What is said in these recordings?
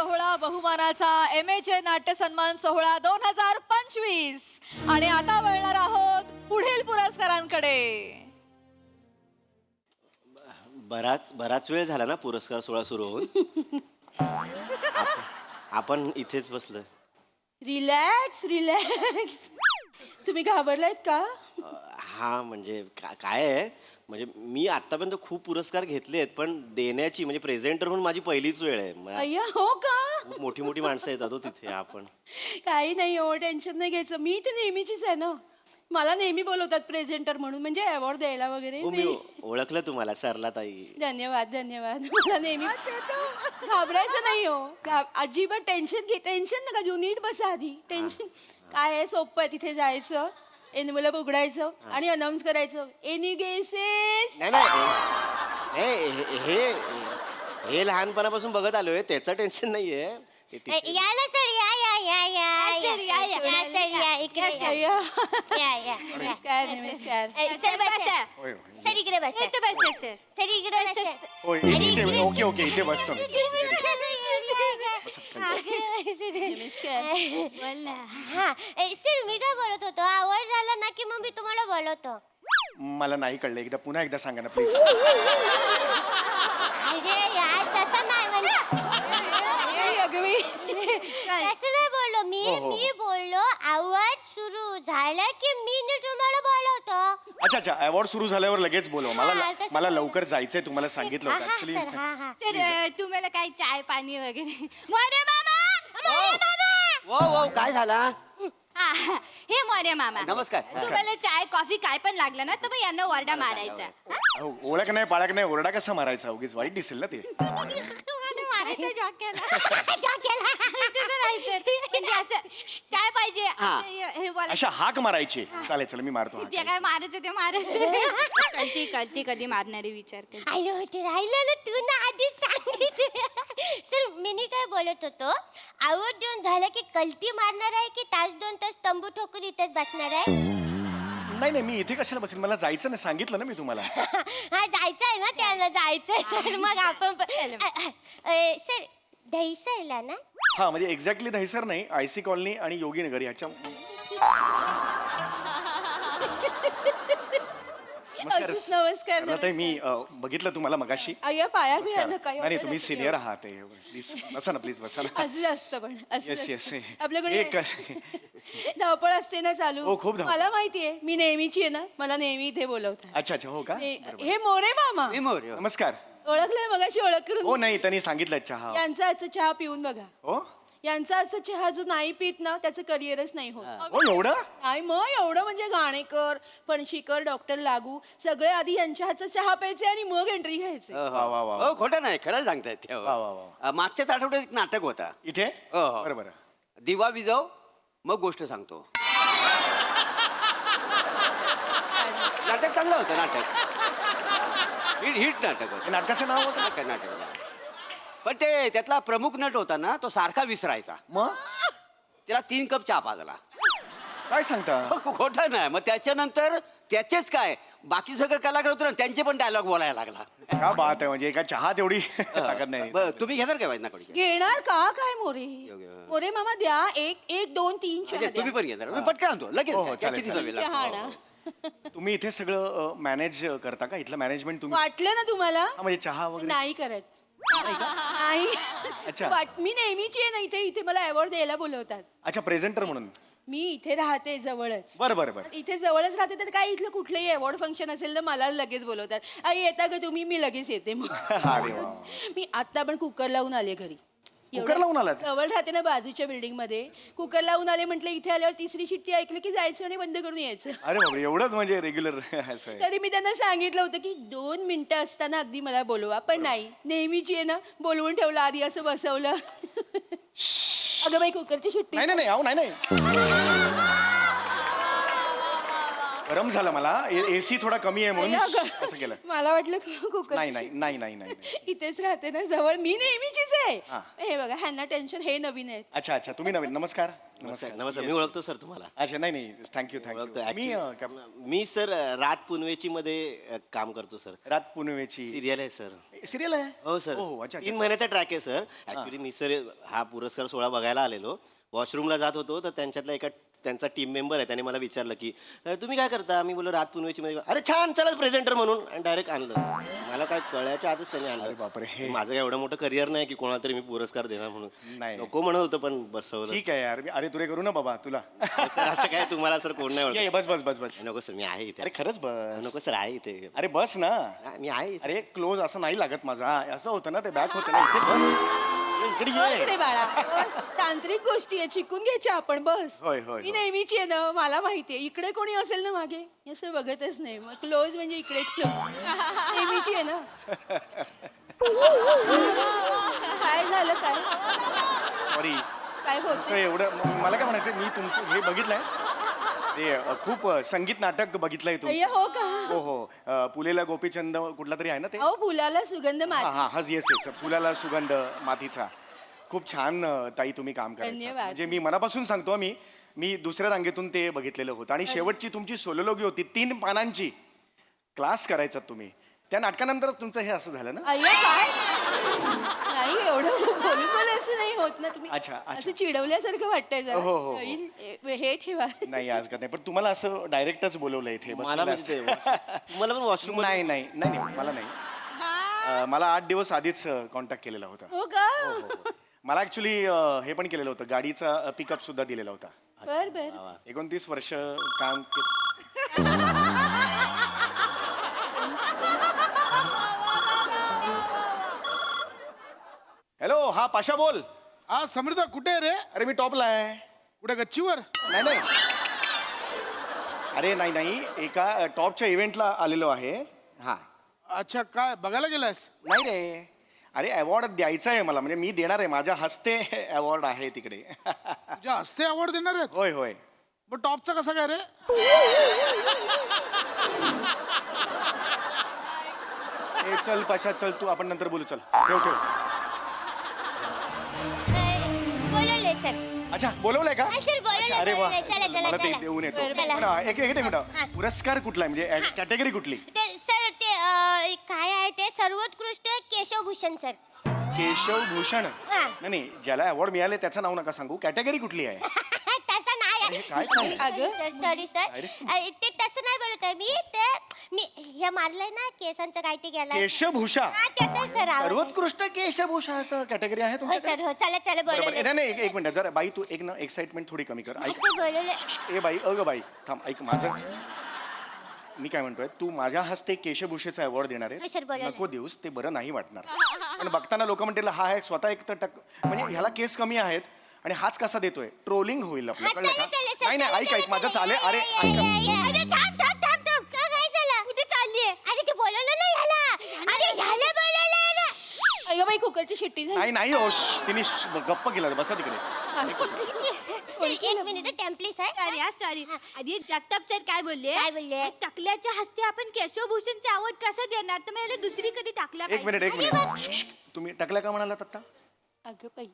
सोहळा बहुमानाचा MHA नाट्य सन्मान सोहळा 2025 आणि आता वळणार आहोत पुढील पुरस्कारांकडे. बराच वेळ झाला ना पुरस्कार सोहळा सुरू होऊन. आपण इथेच बसलोय. Relax relax. तुम्ही घाबरलायत का? हा म्हणजे काय आहे म्हणजे मी आतापर्यंत खूप पुरस्कार घेतले आहेत पण देण्याची म्हणजे प्रेझेंटर म्हणून माझी पहिलीच वेळ आहे. अय्या हो का? खूप मोठी मोठी माणसं येतात हो तिथे. आपण काही नाही हो, टेन्शन नाही घ्यायचं. मी तर नेहमीचीच आहे ना. मला नेहमी बोलवतात प्रेझेंटर म्हणून, म्हणजे अवॉर्ड द्यायला वगैरे. हो मी ओळखलं तुम्हाला सरला ताई. धन्यवाद धन्यवाद. मला नेहमी घाबरायचं नाही हो, अजिबात टेन्शन नका घेऊ. नीट बसा आधी. टेन्शन काय आहे, सोपं आहे. तिथे जायचं, एन्व्हलप उघडायचं आणि अनाऊन्स करायचं, एनी गेसेस. नाही नाही हे लहानपणापासून बघत आलोय, त्याचं टेन्शन नाहीये. याला सर या सर या इकडे या. नमस्कार नमस्कार. सर बसा सर इकडे बसा सर इकडे बसा. होय इथे ओके ओके इथे बसतो मी. हा सर मी काय बोलत होतो, आवड झाला ना की मग मी तुम्हाला बोलवतो. मला नाही कळलं, पुन्हा एकदा सांगा ना प्लीज. अरे यार तसं नाही तसं नाही बोललो मी बोललो आवड सुरू झालं की मी तुम्हाला बोलवतो. अच्छा अच्छा अवॉर्ड सुरू झाल्यावर लगेच बोलव. हा, तसं मला बोलव. लवकर जायचंय, तुम्हाला सांगितलं होतं ऍक्च्युली. तर तुम्हाला काही चाय पाणी वगैरे. मोरे मामा वो काय झाला? हे मोरे मामा नमस्कार. तुम्हाला चाय कॉफी काय पण लागलं ना तर मग यांना ओरडा मारायचा. ओळख नाही पाळख नाही, ओरडा कसा मारायचा? उगीच वाईट दिसेल ना ते. काय पाहिजे हे बोला. अशा हाक मारायची. चालेल चला मी मारतो हाक. ते काय मारायचं ते मारायचं. कळती कधी मारणारे विचार कर. अयो ते राहिलं ना, तू ना आधीच सांगितलं. सर मी काय बोलत होतो, आवड देऊन झालं की कल्टी मारणार आहे की तास 2 तास तंबू ठोकून इथेच बसणार आहे? नाही नाही मी इथे कशाला बसेल, मला जायचं नाही, सांगितलं ना मी तुम्हाला. हा जायचंय ना, त्यांना जायचंय सर. मग आपण सर दहीसरला ना. हा म्हणजे एक्झॅक्टली दहिसर नाही, IC कॉलनी आणि योगीनगर ह्याच्या. नमस्कार ताई मी बघितलं तुम्हाला मगाशी. अय्या पाया नमस्कार. बिया नका. नाही तुम्ही सिनियर आहात, प्लीज बसा ना, प्लीज बसा ना. असं असतं पण येस येस. आपल्याकडे धावपळ असते ना चालू. हो, खूप धावपळ. मला माहितीये, मी नेहमीची आहे ना, मला नेहमी इथे बोलवतात. अच्छा अच्छा हो का? हे मोरे मामा नमस्कार. ओळखलंय मगाशी ओळख हो करून. नाही त्यांनी सांगितलं चहा. यांचा आजचा चहा पिऊन बघा. हो यांचा आजचा चहा जो नाही पित ना त्याचं करिअरच नाही होत. हो एवढं नाही मग एवढं म्हणजे घाणेकर, फणशीकर, डॉक्टर लागू सगळे आधी यांच्या हातचा चहा प्यायचे आणि मग एंट्री घ्यायचे. वा वा वा. हो खोटं नाही, खरं सांगतायत ते. हो. वा, वा, वा. मागच्याच आठवड्यात एक नाटक होता इथे. हो, हो. बरं बरं. दिवा विजव मग गोष्ट सांगतो. नाटक चांगलं होतं. नाटक हिट नाटक होतं. हे नाटकाचं नाव होतं. नाटक पण ते त्यातला प्रमुख नट होता ना, तो सारखा विसरायचा. मग त्याला 3 कप चहा पाजला. काय सांगता? खोटं नाही. मग त्याच्यानंतर त्याचेच काय बाकी सगळं कलाकार होतं ना, त्यांचे पण डायलॉग बोलायला लागला. काय बात आहे, म्हणजे एका चहा तेवढी ताकद नाही. बरं, तुम्ही घेणार काय ना कडी? घेणार का काय मोरे? मोरे मामा द्या. 1 2 3 चहा तुम्ही द्या. पण घेणार? मी पटकन आणतो लगेच. हो, काय, चालेल, किती चालेल. वेळ चहा लागतो? ना. तुम्ही इथे सगळं मॅनेज करता का? इथलं मॅनेजमेंट तुम्ही? वाटलं ना तुम्हाला? हा, म्हणजे चहा वगैरे नाही करत. नाही. अच्छा. मी नेहमीची आहे ना इथे. इथे मला अवॉर्ड द्यायला बोलवतात. अच्छा प्रेझेंटर म्हणून. मी इथे राहते जवळच. बरं बरं बरं. इथे जवळच राहते तर काय इथलं कुठलंही अवॉर्ड फंक्शन असेल ना मला लगेच बोलवतात. आई येता का तुम्ही? मी लगेच येते मग. अरे वा. मी आता पण कुकर लावून आले घरी. कुकर लावून आलात? जवळ राहते ना बाजूच्या बिल्डिंग मध्ये. कुकर लावून आले, म्हटलं इथे आल्यावर 3री शिट्टी ऐकली की जायचं आणि बंद करून यायचं. अरे बापरे, एवढंच म्हणजे रेग्युलर असं आहे. तरी मी त्यांना सांगितलं होतं की 2 मिनिटं असताना अगदी मला बोलवा, पण नाही. नेहमीची आहे ना, बोलवून ठेवलं आधी, असं बसवलं. अगं बाई कुकरची शिट्टी. नाही नाही नाही, अहो नाही नाही. गरम झालं मला एसी थोडा कमी आहे म्हणून अगं, असं केलं मला वाटलं कुकर नाही नाही नाही नाही नाही इथेच राहते ना जवळ मी नेहमीचीच आहे हा. हे बघा ह्यांना टेन्शन हे नवीन आहेत अच्छा अच्छा तुम्ही नवीन नमस्कार नमस्कार मी ओळखतो सर तुम्हाला अच्छा नाही नाही थँक्यू ओळखतो थँक्यू मी Actually, मी सर रात पुनवेची मध्ये काम करतो सर रात पुनवेची सिरियल आहे सर सिरियल आहे हो सर हो अच्छा 3 महिन्याचा ट्रॅक आहे सर ऍक्च्युली मी सर हा पुरस्कार सोहळा बघायला आलेलो वॉशरूमला जात होतो तर त्यांच्यातला त्यांचा टीम मेंबर आहे त्याने मला विचारलं की तुम्ही काय करता मी बोललो रात पुनवेची मध्ये अरे छान चला प्रेझेंटर म्हणून आणि डायरेक्ट आणलं मला काय कळल्याच्या आतच त्यांनी अरे बापरे. आणलं माझं काय एवढं मोठं करिअर नाही की कोणाला तरी मी पुरस्कार देणार म्हणून नाही. नको म्हणत होतं पण बसवलं ठीक आहे यार अरे तुरे करू ना बाबा तुला सर असं काय तुम्हाला सर कोण नाही ये, ओळखत. बस बस बस बस नको सर मी आहे इथे अरे खरंच बस नको सर आहे इथे अरे बस ना मी आहे इथे. अरे क्लोज असं नाही लागत माझा असं होतं ना ते बॅक होतं ना इथे बस ये, इकडे बस ये रे बाळा बस तांत्रिक गोष्टी आहे शिकून घ्यायच्या आपण बस होय, होय, मी होय. नेहमीची आहे ना मला माहितीये इकडे कोणी असेल ना मागे हे असं बघतच नाही मग क्लोज म्हणजे इकडे क्लोज नेहमीची आहे ना काय झालं काय सॉरी काय तुमचं होत एवढं मला काय म्हणायचं मी तुमचं हे बघितलंय ते खूप संगीत नाटक बघितलंय अय्या तुमचं हो का हो हो पुलेला गोपीचंद कुठला तरी आहे ना ते अहो फुलाला सुगंध हा मात हा हाच येस येस फुलाला सुगंध मातीचा खूप छान ताई तुम्ही काम करायचं धन्यवाद. म्हणजे मी मनापासून सांगतो मी दुसऱ्या रांगेतून ते बघितलेलं होतं आणि शेवटची तुमची सोलोलोगी होती 3 पानांची क्लास करायचा तुम्ही त्या नाटकानंतर तुमचं हे असं झालं ना अय्या काय नाही एवढं बोलून पण असं नाही होत ना तुम्ही अच्छा, अच्छा. असं चिडवल्यासारखं वाटतंय हो, हो, हो. जरा हे ठेवा नाही आज का नाही पण तुम्हाला असं डायरेक्टच बोलवलं इथे मला बसलेलं म्हणजे असतं. तुम्हाला पण वॉशरूम नाही नाही नाही नाही, मला नाही मला 8 दिवस आधीच कॉन्टॅक्ट केलेला होता हो का मला ऍक्च्युली हे पण केलेलं होतं गाडीचा पिकअप सुद्धा दिलेला होता बर बर 29 वर्ष काम केलं हॅलो हा पाशा बोल हा समृद्ध कुठे आहे रे अरे मी टॉपला आहे कुठे गच्चीवर नाही नाही अरे नाही नाही एका टॉपच्या इव्हेंटला आलेलो आहे हा अच्छा काय बघायला गेलास नाही रे अरे अवॉर्ड द्यायचा आहे मला म्हणजे मी देणार आहे माझ्या हस्ते अवॉर्ड आहे तिकडे तुझ्या हस्ते अवॉर्ड देणार आहेत होय होय मग टॉपचा कसा काय रे ए चल पाशा चल तू आपण नंतर बोलू चल ठेव ठेव बोलवलंय सर अच्छा बोलवलंय का हा, सर, बोलवलंय, अच्छा, अरे वा बोलवलंय. चला, चला, मला ते चला. देऊन येतो बरं, बरं. पण, एक हा. मिनिट पुरस्कार कुठला आहे म्हणजे कॅटेगरी कुठली ते सर ते काय आहे ते सर्वोत्कृष्ट केशवभूषण सर केशव भूषण हा. नाही नाही ज्याला अवॉर्ड मिळाले त्याचं नाव नका सांगू कॅटेगरी कुठली आहे तसं नाही अरे, काय सांग- अगं. सॉरी सर अरे. ते तसं नाही बोलत आहे मी हे मारलंय ना केसांचं काय ते गेलं केशभूषा हा त्याचं सर सर्वोत्कृष्ट केशभूषा असं कॅटेगरी आहे हो तुमच्याकडे? सर हो चला चला बरोबर बोलवलंय. नाही नाही एक मिनिट जरा बाई तू एक ना एक्साइटमेंट थोडी कमी कर ऐक असं बोलवलंय. ए बाई बाई थांब ऐक माझं मी काय म्हणतोय तू माझ्या हस्ते केशभूषेचा अवॉर्ड देणार हो, आहे सर, बोला ना. नको देऊस ते बरं नाही वाटणार पण बघताना लोक म्हणतील हा आहे स्वतः एक तर म्हणजे ह्याला केस कमी आहेत आणि हाच कसा देतोय ट्रोलिंग होईल आपलं हा, कळलं चला, चला, का सर, नाही नाही चला, ऐक चला, ऐक माझं चला, चालेल अरे या, ऐक या, या. अरे थांब थांब थांब थांब का काय झालं कुठे चाललीये अरे ते बोलवलं नाही ह्याला अरे ह्याला बोलवलंय ना अगं बाई कुकरची शिट्टी झाली नाही नाही हो तिने गप्प केला बसा तिकडे सर, एक मिनिट टेम्पलेस आहे सॉरी आधी जगताप सर काय बोलले काय बोलले? टकल्याच्या हस्ते आपण केशवभूषणचा अवॉर्ड कसं देणार तर मला दुसरीकडे टाकला एक मिनिट तुम्ही टाकल्या का म्हणालात आता अगं बाई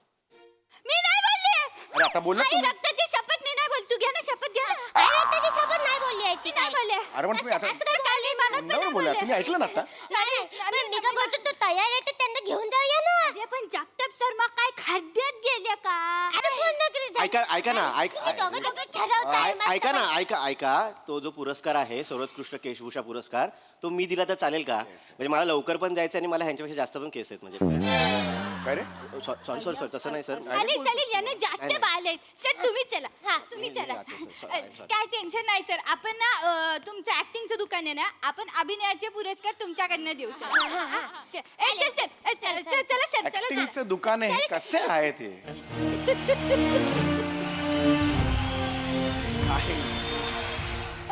मी नाही बोलले अरे आता बोलला आई तुम्ही रक्ताची शपथ मी नाही बोल तू घ्या ना शपथ घ्या ना अरे त्याची शपथ नाही बोलली आहे ती नाही बोलले अरे पण तुम्ही आता असं काय चाललंय मला पण तोंडावर नाही बोला बोलले. तुम्ही ऐकलं ना आता नाही पण मी काय बोलतो तो तयार आहे तर त्यांना घेऊन जाऊया ना अरे पण जगताप सर मग काय खड्ड्यात गेले का आता फोन नकरी जा. ऐका ना तुम्ही दोघं दोघं ठरवताय मस्त ऐका ना पैकी. ऐका तो जो पुरस्कार आहे सर्वोत्कृष्ट केशभूषा पुरस्कार तो मी दिला तर चालेल का म्हणजे मला लवकर पण जायचं आणि मला ह्यांच्यापेक्षा जास्त पण केस आहेत म्हणजे काय रे सॉरी सॉरी सर तसं नाही सर चालेल चालेल याने जास्त नाही. बाल आहेत सर तुम्ही चला हा तुम्ही नाही, चला जातो, सर. Sorry. काय टेन्शन नाही सर आपण ना तुमचं ऍक्टिंगचं दुकान आहे ना आपण अभिनयाचे पुरस्कार तुमच्याकडनं देऊ सर चला चला सर चला ऍक्टिंगचं दुकान आहे कसे आहे ते काय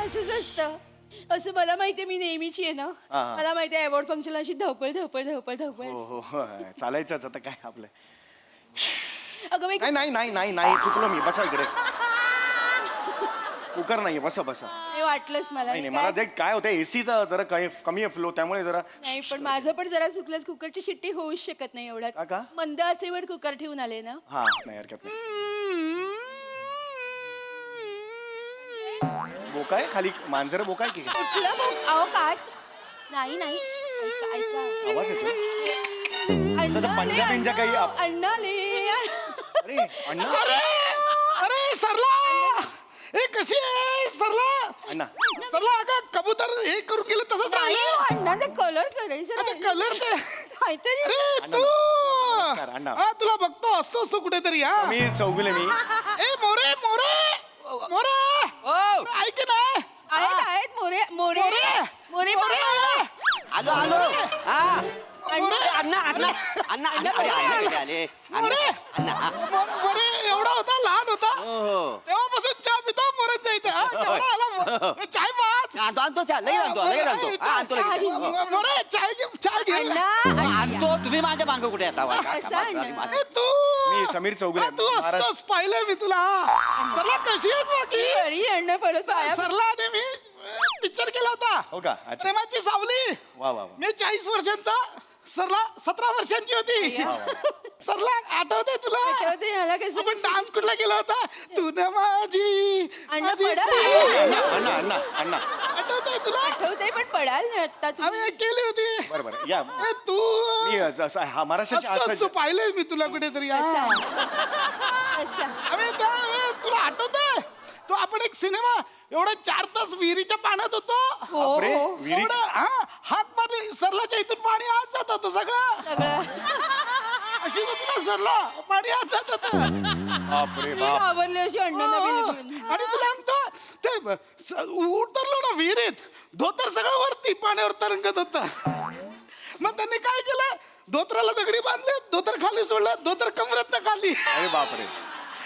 असंच असतं असं मला माहितीये मी नेहमीची आहे ना हा, हा. मला माहितीये अवॉर्ड फंक्शनला अशी धवपळ धवपळ धवपळ धवपळ हो हो हो चालायचंच आता काय आपलं अगं बाई नाही नाही नाही नाही नाही चुकलो मी बसा इकडे कुकर नाहीये. बसा बसा. नाही वाटलंच मला नाही नाही काय- मला ते काय होतं एसीचा जरा कमी आहे फ्लो त्यामुळे जरा नाही पण माझं पण जरा चुकलंच. कुकरची शिट्टी होऊच शकत नाही का? एवढ्यात. मंद आचेवर कुकर ठेवून आले ना. हा नाही हरकत नाही. बोकाय खाली मांजर बोकाय की काय? कुठलं मग अहो काय नाही नाही ऐका ऐका आवाज येतो. अण्णा तर पंजा आले, बिंजा काही अण्णा, अण्णा आले. अरे अण्णा अरे सरला ए कशी आहे सरला अण्णा सरला अगं कबूतर हे करून गेलं तसंच नाही, राहिलं अण्णाने कलर करायचं आता नाही. कलर ते काहीतरी अरे अण्णा, तू नमस्कार, अण्णा. हा तुला बघतो असतो कुठेतरी हा मी चौगुले मी ए मोरे मोरे मोरे ओ ऐक ना आहेत मोरे मोरे मोरे मोरे मामा. आलो आलो हा अण्णा अण्णा अण्णा अण्णा अण्णा अरे, अण्णा कसे आले अण्णा अण्णा हा. मोरे एवढा होता लहान होता हो हो तेव्हापासून चहा पितो मोरेच्या इथे हा केवढा आला ए, चाय पाच आणतो चहा लगेच आणतो लगेच आणतो हा, आणतो लगेच आणतो. मोरे चाय घे अण्णा आणतो तुम्ही माझ्या मागं कुठे येता असं अण्णा. ए, तू मी समीर चौगुले हा, तू महाराष्ट्र असतोस पाहिलंय मी तुला सरला कशी आहेस बाकी घरी अण्णा पडत पाया सरला आणि मी पिक्चर केला होता हो का अच्छा प्रेमाची सावली वा वा वा. मी 40 वर्षांचा सरला 17 वर्षांची होती सरला आठवते तुला आठवते मला कसं आपण डान्स कुठला केला होता तू ना माझी अण्णा माझी पडाल अण्णा अण्णा अण्णा अण्णा आठवते तुला आठवते पण पडाल ना आता तुम्ही. आम्ही एक केली होती बरं बरं या ए, तू मी जसं हा महाराष्ट्राची असतोस, असं तू पाहिलंय मी तुला कुठेतरी हा. अच्छा आम्ही तुला आठवतंय तो आपण एक सिनेमा एवढा 4 तास विहिरीच्या पाण्यात होतो हो बापरे, हो विहिरी एवढं, हा हात मारले सरलाच्या इथून पाणी आत जात होतं सगळं सगळं अशी होती ना सरला पाणी आत जात होतं बापरे मी बाप घाबरले अशी अण्णांना बिलकुल. आणि तुला सांगतो ते उतरलो ना विहिरीत धोतर सगळं वरती पाण्यावर तरंगत होत मग त्यांनी काय केलं धोतराला दगडी बांधले धोतर खाली सोडलं धोतर कमरेत खाली अरे बापरे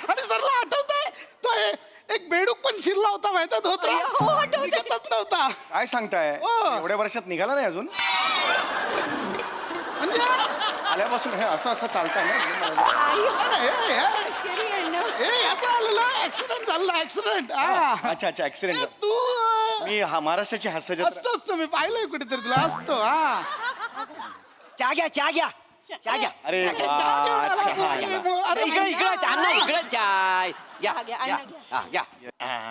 आणि सरला आठवतंय तो एक बेडूक पण शिरला होता माहिती धोत्रा हो, आठवतंय. निघतच नव्हता काय सांगताय हो. एवढ्या वर्षात निघाला नाही अजून म्हणजे आल्यापासून हे असं असं चालतंय ना आई हे मस्करी अण्णा. याचा आलेला ऍक्सिडेंट झाला ऍक्सिडेंट अच्छा अच्छा ऍक्सिडेंट तू मी हा महाराष्ट्राची हास्य जत्रा असतो असतो मी पाहिलंय कुठेतरी तुला असतो हा चहा घ्या चहा घ्या चहा घ्या अरे वा, चहा घेऊन आला. चहा. अरे इकडे इकडे अण्णा इकडे चाय या चहा घ्या, या अण्णा घ्या. हा, या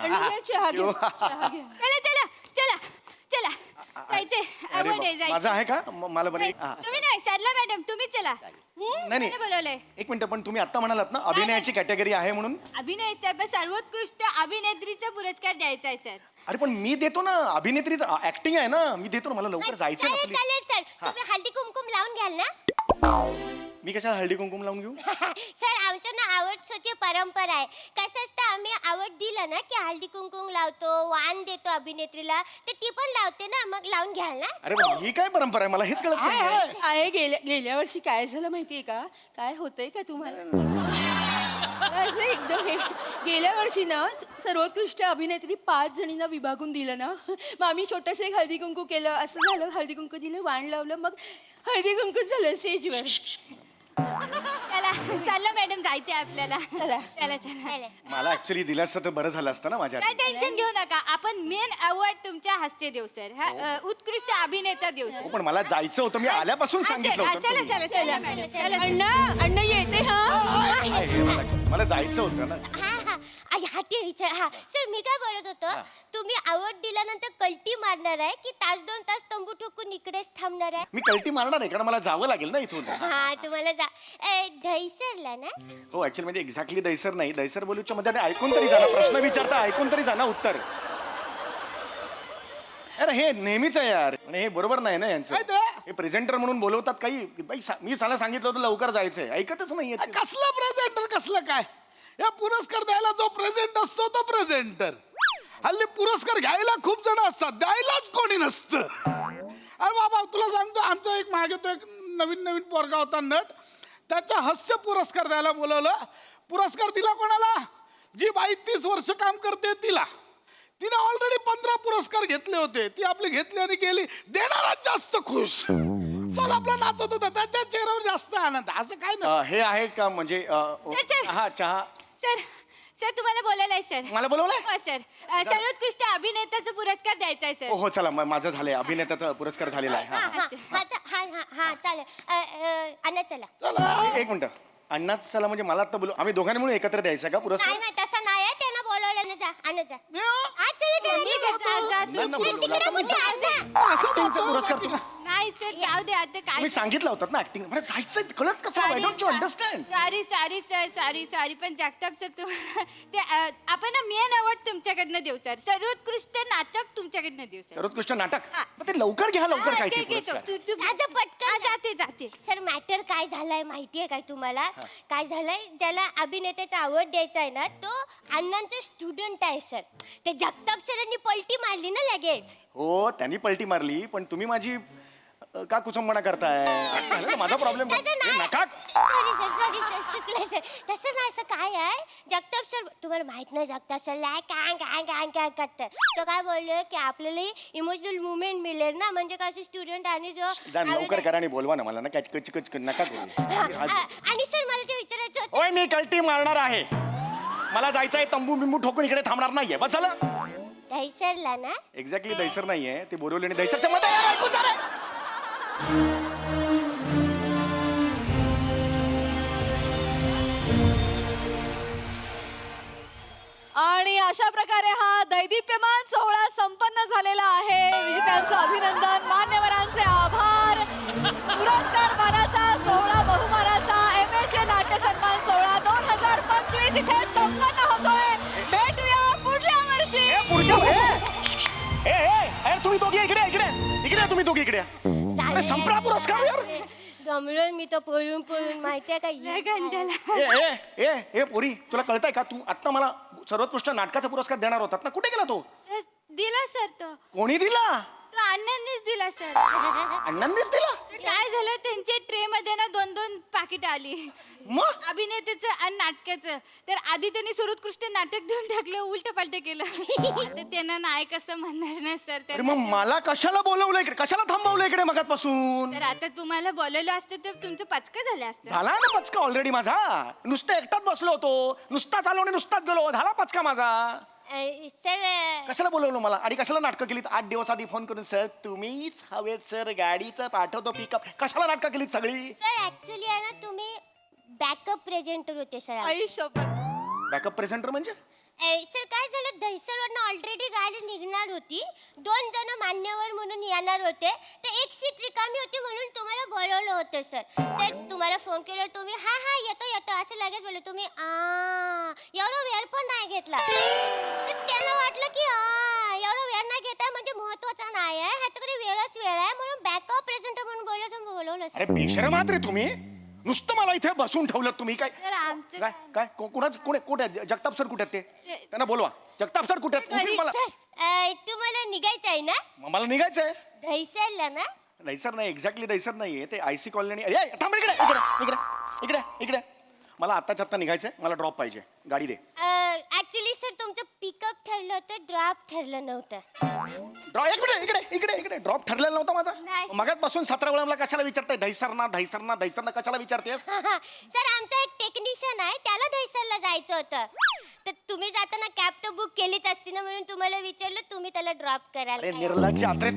अण्णा घ्या, चहा घ्या चहा घ्या. चला चला चला चला जायचे अरे आवड आहे बाप. माझं जायचं आहे का मला बरं नाही, हा. तुम्ही नाही सरला मॅडम तुम्ही चला नाही. कोणी बोलवलंय एक मिनिट पण तुम्ही आता म्हणालात ना अभिनयाची कॅटेगरी आहे म्हणून अभिनय साहेब सर्वोत्कृष्ट अभिनेत्रीचा पुरस्कार द्यायचा आहे सर अरे पण मी देतो ना अभिनेत्रीचं ऍक्टिंग आहे ना मी देतो ना मला लवकर जायचं ना चालेल please. चालेल सर तुम्ही हळदी कुंकुम लावून घ्याल ना मी कशाला हळदी कुंकुम लावून घेऊ सर आमच्या ना आवड शोची परंपरा आहे कसं असतं आम्ही आवड दिलं ना की हळदी कुंकुम लावतो वाण देतो अभिनेत्रीला तर ती पण लावते ना मग लावून घ्याल ना अरे पण ही काय परंपरा आहे मला हेच कळत नाही आहे गेल्या वर्षी काय झालं माहितीये का काय होतंय का तुम्हाला असं एकदम गेल्या वर्षी ना सर्वोत्कृष्ट अभिनेत्री 5 जणींना विभागून दिलं ना मग आम्ही छोटंसं एक हळदी कुंकू केलं असं झालं हळदी कुंकू दिलं वाण लावलं मग हळदी कुंकू झालं स्टेजवर चला सरला मॅडम जायचंय आपल्याला चला. चला चला मला ऍक्च्युली दिलं असतं तर बरं झालं असतं ना माझ्या काय टेन्शन घेऊ नका आपण मेन अवॉर्ड तुमच्या हस्ते देऊ सर हा उत्कृष्ट अभिनेता देऊ सर हो, पण मला जायचं होतं मी आल्यापासून सांगितलं होतं चला तुम्ही. चला चला मॅडम चला अण्णा अण्णा येते हा काय हे मला जायचं होतं ना हा हा आई हाती विचार हा सर मी काय बोलत होतो तुम्ही आवड दिल्यानंतर कल्टी मारणार आहे की तास 2 तास तंबू ठोकून इकडेच थांबणार आहे मी कल्टी मारणार आहे कारण मला जावं लागेल ना इथून हा तुम्हाला जा दहीसरला ना हो ऍक्च्युअली म्हणजे एक्झॅक्टली दैसर नाही दैसर बोलूच्या मध्ये ऐकून तरी जाणं प्रश्न विचारता ऐकून तरी जाणं उत्तर अरे हे नेहमीच आहे यार आणि हे बरोबर नाही ना यांचं काय ते? हे प्रेझेंटर म्हणून बोलवतात काही बाई मी साला सांगितलं होतं लवकर जायचंय ऐकतच नाहीये ते. कसलं प्रेझेंटर कसलं काय या पुरस्कार द्यायला जो प्रेझेंट असतो तो प्रेझेंटर हल्ली पुरस्कार घ्यायला खूप जण असतात द्यायलाच कोणी नसतं अरे बाबा तुला सांगतो आमचा एक मागे तो एक नवीन पोरगा होता नट त्याच्या हस्ते पुरस्कार द्यायला बोलवलं पुरस्कार दिला कोणाला जी बाई 30 वर्ष काम करते तिला तिने ऑलरेडी 15 पुरस्कार घेतले होते ती आपले घेतली आणि गेली देणाराच जास्त खुश तो आपला नाचत होता त्याच्या चेहऱ्यावर जास्त आनंद असं काय नाही हे आहे का म्हणजे चल. हा चहा सर सर तुम्हाला बोलायला आहे सर. मला बोलवलंय? हो सर. सर्वोत्कृष्ट अभिनेत्याचा पुरस्कार द्यायचा आहे सर. हो चला माझं झालंय अभिनेत्याचा पुरस्कार झालेला आहे हा चालेल अण्णा चला. एक मिनिट अण्णाच चला म्हणजे मला आता बोलू आम्ही दोघांनी म्हणून एकत्र द्यायचा का नाही पुरस्कार नाही तसं नाही आहे, त्यांना बोलवलं ना. जा अण्णा जा. हा, चला, चला, चला. अण्णांना बोलवलं. तिकडे आता मी कुठे अण्णा? असं त्यांचा पुरस्कार तुम्ही नाही सर जाऊ दे आता काय. मी सांगितलं होतं ना ऍक्टिंग म्हणजे जायचं कळत कसं आय डोंट अंडरस्टँड. सॉरी पण जगताप सर तुम्हाला ते आपण ना मेन अवॉर्ड तुमच्याकडनं देऊ सर. सर्वोत्कृष्ट नाटक तुमच्याकडनं देऊ सर. सर्वोत्कृष्ट नाटक हा. मग ते लवकर घ्या लवकर काय ते ते घेतो. पुरस्कार. जा, पटकन जा. जाते. सर मॅटर काय झालंय माहितीये काय तुम्हाला? काय झालंय, ज्याला अभिनेत्याचा अवॉर्ड द्यायचा आहे ना तो अण्णांचा स्टुडंट आहे सर. ते जगताप सरांनी पलटी मारली ना लगेच. हो त्यांनी पलटी मारली पण तुम्ही माझी का कुचंबणा करताय झालं ना, माझा प्रॉब्लेम नका. सॉरी सर चुकलं सर. तसं नाही, असं काय आहे जगताप सर तुम्हाला माहित नाही जगताप सर काय करतात. तो काय बोलले की आपल्याला इमोशनल मुवमेंट मिळेल ना, म्हणजे कसं स्टुडंट आणि जो लवकर करा आणि बोलवा ना मला ना कच नका करू आणि सर मला ते विचारायचं होतं. ओय मी कल्टी मारणार आहे, मला जायचंय तंबू बिंबू ठोकून इकडे थांबणार नाहीये बस झालं. दहीसरला ना एक्झॅक्टली दैसर नाहीये ते बोरवले आणि दैसरच्या मध्ये आहे, ऐकून जा रे. आणि अशा प्रकारे हा दैदिप्यमान सोहळा संपन्न झालेला आहे. विजेत्यांचं अभिनंदन, मान्यवरांचे आभार. पुरस्कार मानाचा सोहळा बहुमानाचा MHA नाट्य सन्मान सोहळा 2025 इथे संपन्न होतोय. भेटूया पुढल्या वर्षी. तुम्ही दोघे इकडे इकडे इकडे तुम्ही दोघे इकडे अरे संपला पुरस्कार यार. जमलं मी तर पळून माहितीये का ए पोरी तुला कळतंय का, तू आता मला सर्वोत्कृष्ट नाटकाचा पुरस्कार देणार होतात ना, कुठे गेला तो? दिला सर तो कोणी दिला? तो अण्णांनीच दिला सर. अण्णांनीच दिला? काय झालं त्यांच्या ट्रे मध्ये ना 2-2 पाकिट आली मग अभिनेत्याचं आणि नाटकाचं. तर आधी त्यांनी सर्वोत्कृष्ट नाटक देऊन टाकलं, उलट पालट केलं. आता त्यांना नाही कसं म्हणणार ना सर. अरे मग मला कशाला बोलवलं इकडे, कशाला थांबवलं इकडे मगातपासून? तर आता तुम्हाला बोलवलं असतं तर तुमचं पचका झालं असतं. झाला ना पचका ऑलरेडी माझा, नुसतं एकटाच बसलो होतो, नुसताच आलो आणि नुसताच गेलो, झाला पचका माझा. सर कशाला बोलवलं मला आणि कशाला नाटकं केलीत 8 दिवस आधी फोन करून, सर तुम्हीच हवेत सर गाडीचं पाठवतो पिकअप, कशाला नाटकं केलीत सगळी? सर ऍक्च्युली आहे ना तुम्ही बॅकअप प्रेझेंटर होते सर. आई शपथ. बॅकअप प्रेझेंटर म्हणजे? सर काय झालं, दहिसरवरनं ऑलरेडी गाडी निघणार होती, 2 जण मान्यवर म्हणून येणार होते, तर एक सीट रिकामी होती म्हणून तुम्हाला बोलवलं होतं सर. तर तुम्हाला फोन केला, तुम्ही हा येतो असं लगेच बोललो. तुम्ही एवढा वेळ पण नाही घेतला. तर त्यांना वाटलं की एवढा वेळ नाही घेताय म्हणजे महत्वाचा नाही आहे, ह्याच्याकडे वेळ आहे म्हणून बॅकअप प्रेझेंटर म्हणून बोलवलं अरे सर. बेशरम आहात रे तुम्ही, नुसतं मला इथे बसून ठेवलं तुम्ही. काय तर आमचं काय काय कुठे जगताप सर कुठे आहेत ते, त्यांना बोलवा. जगताप सर कुठे आहेत? उठील मला. सर तुम्हाला निघायचं आहे ना मला निघायचंय. दहिसरला ना? दैसर नाही, एक्झॅक्टली दैसर नाहीये ते IC कॉलनी. थांब इकडे इकडे इकडे इकडे मला आत्ताच्या आत्ता निघायचंय, मला ड्रॉप पाहिजे, गाडी दे. ऍक्च्युली सर तुमचं पिकअप ठरलं होतं, ड्रॉप ठरलं नव्हतं. इकडे ड्रॉप ठरलेला नव्हता माझा. नाही. मगातपासून 17 वेळा मला कशाला विचारताय दहिसरना कशाला विचारतेस? सर आमचा एक टेक्निशियन आहे, त्याला दहिसरला जायचं होतं. तर तुम्ही जाताना कॅब तर बुक केलीच असती ना, म्हणून तुम्हाला विचारलं, तुम्ही त्याला ड्रॉप करायला अरे काय? निर्लज्ज आत्रे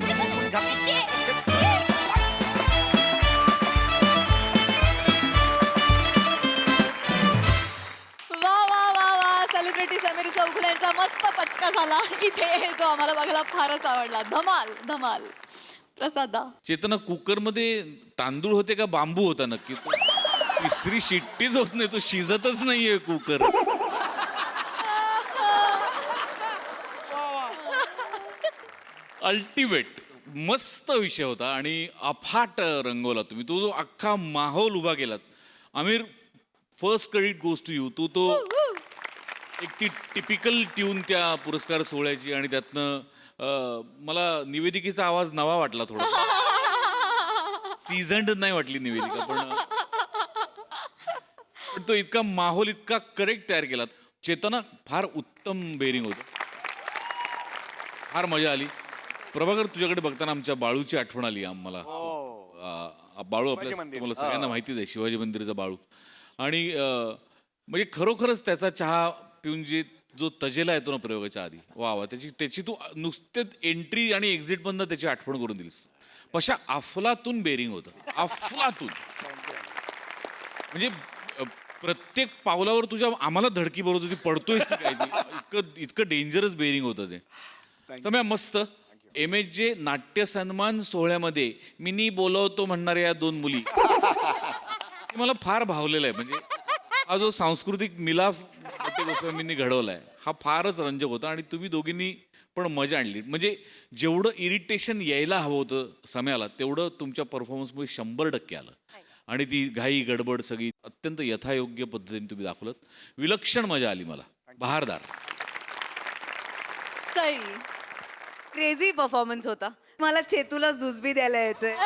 वा सेलिब्रिटी समीर चौगुले यांचा मस्त पचका झाला इथे, जो आम्हाला बघायला फारच आवडला. धमाल. प्रसादा चेतना, कुकरमध्ये तांदूळ होते का बांबू होता नक्की? तिसरी शिट्टीच होत नाही, तो शिजतच नाहीये कुकर. अल्टिमेट मस्त विषय होता आणि अफाट रंगवला तुम्ही. तो जो अख्खा माहोल उभा केलात. Aamir, first credit goes to you. तू तो एक ती टिपिकल ट्यून त्या पुरस्कार सोहळ्याची आणि त्यातनं मला निवेदिकेचा आवाज नवा वाटला थोडा. सीझन्ड नाही वाटली निवेदिका, पण तो इतका माहोल इतका करेक्ट तयार केलात. चेतना, फार उत्तम बेरिंग होतं, फार मजा आली. प्रभाकर, तुझ्याकडे बघताना आमच्या बाळूची आठवण आली आम्हाला. बाळू आपल्या तुम्हाला सगळ्यांना माहितीच आहे, शिवाजी मंदिराचा बाळू. आणि म्हणजे खरोखरच त्याचा चहा पिऊन जो तजेला येतो ना प्रयोगाच्या आधी, वा वा, त्याची तू नुसते एंट्री आणि एक्झिट मधनं त्याची आठवण करून दिलीस. पशा अफलातून बेरिंग होतं, अफलातून. म्हणजे प्रत्येक पावलावर तुझ्या आम्हाला धडकी बरोबर होती, पडतोयस की काय, इतकं डेंजरस बेरिंग होतं ते. सम्या मस्त. MHJ नाट्य सन्मान सोहळ्यामध्ये मिनी बोलवतो म्हणणाऱ्या या 2 मुली हे मला फार भावलेलं आहे. म्हणजे हा जो सांस्कृतिक मिलाफ प्रत्येक गोस्वामींनी घडवलाय हा फारच रंजक होता आणि तुम्ही दोघींनी पण मजा आणली. म्हणजे जेवढं इरिटेशन यायला हवं होतं सम्याला तेवढं तुमच्या परफॉर्मन्समुळे 100% आलं. आणि ती घाई गडबड सगळी अत्यंत यथायोग्य पद्धतीने तुम्ही दाखवलं. विलक्षण मजा आली मला, बहारदार. सई. क्रेझी परफॉर्मन्स होता. मला चेतूला जुजबी द्यायला यायचंय.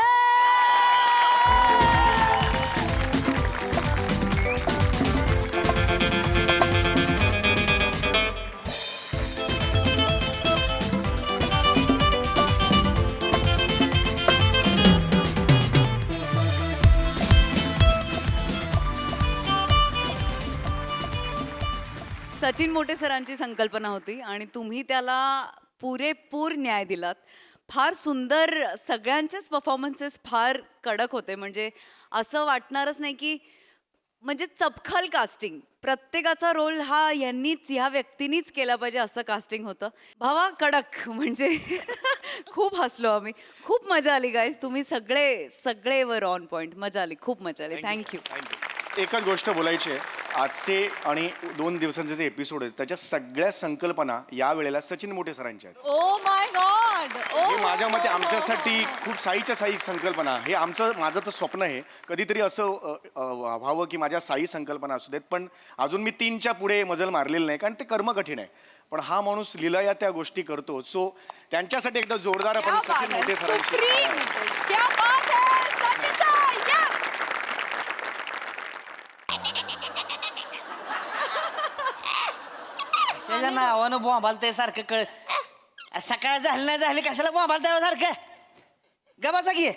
सचिन मोठे सरांची संकल्पना होती आणि तुम्ही त्याला पुरेपूर न्याय दिलात. फार सुंदर. सगळ्यांचेच परफॉर्मन्सेस फार कडक होते. म्हणजे असं वाटणारच नाही की म्हणजे चपखल कास्टिंग, प्रत्येकाचा रोल हा ह्या व्यक्तीनीच केला पाहिजे असं कास्टिंग होतं. भावा कडक. म्हणजे खूप हसलो आम्ही, खूप मजा आली गाईज. तुम्ही सगळे वर ऑन पॉइंट. मजा आली, खूप मजा आली. थँक्यू. एकच गोष्ट बोलायची आहे, आजचे आणि 2 दिवसांचे जे एपिसोड आहेत त्याच्या सगळ्या संकल्पना या वेळेला सचिन मोठे सरांच्या आहेत. Oh my God. हे माझ्या मते आमच्यासाठी खूप साईच्या साई संकल्पना. हे माझं तर स्वप्न आहे कधीतरी असं व्हावं की माझ्या साई संकल्पना असू देत. पण अजून मी 3च्या पुढे मजल मारलेलं नाही, कारण ते कर्म कठीण आहे. पण हा माणूस लिलया त्या गोष्टी करतो. सो त्यांच्यासाठी एकदा जोरदार आपण सचिन मोठे सरांची. क्या बात है सचिन सर. या. कशाच्या नावानं बोंबालतंय सारखं कळ. सकाळ झाली नाही झाली कशाला बोंबालतंय सारखं. गबाचा घे.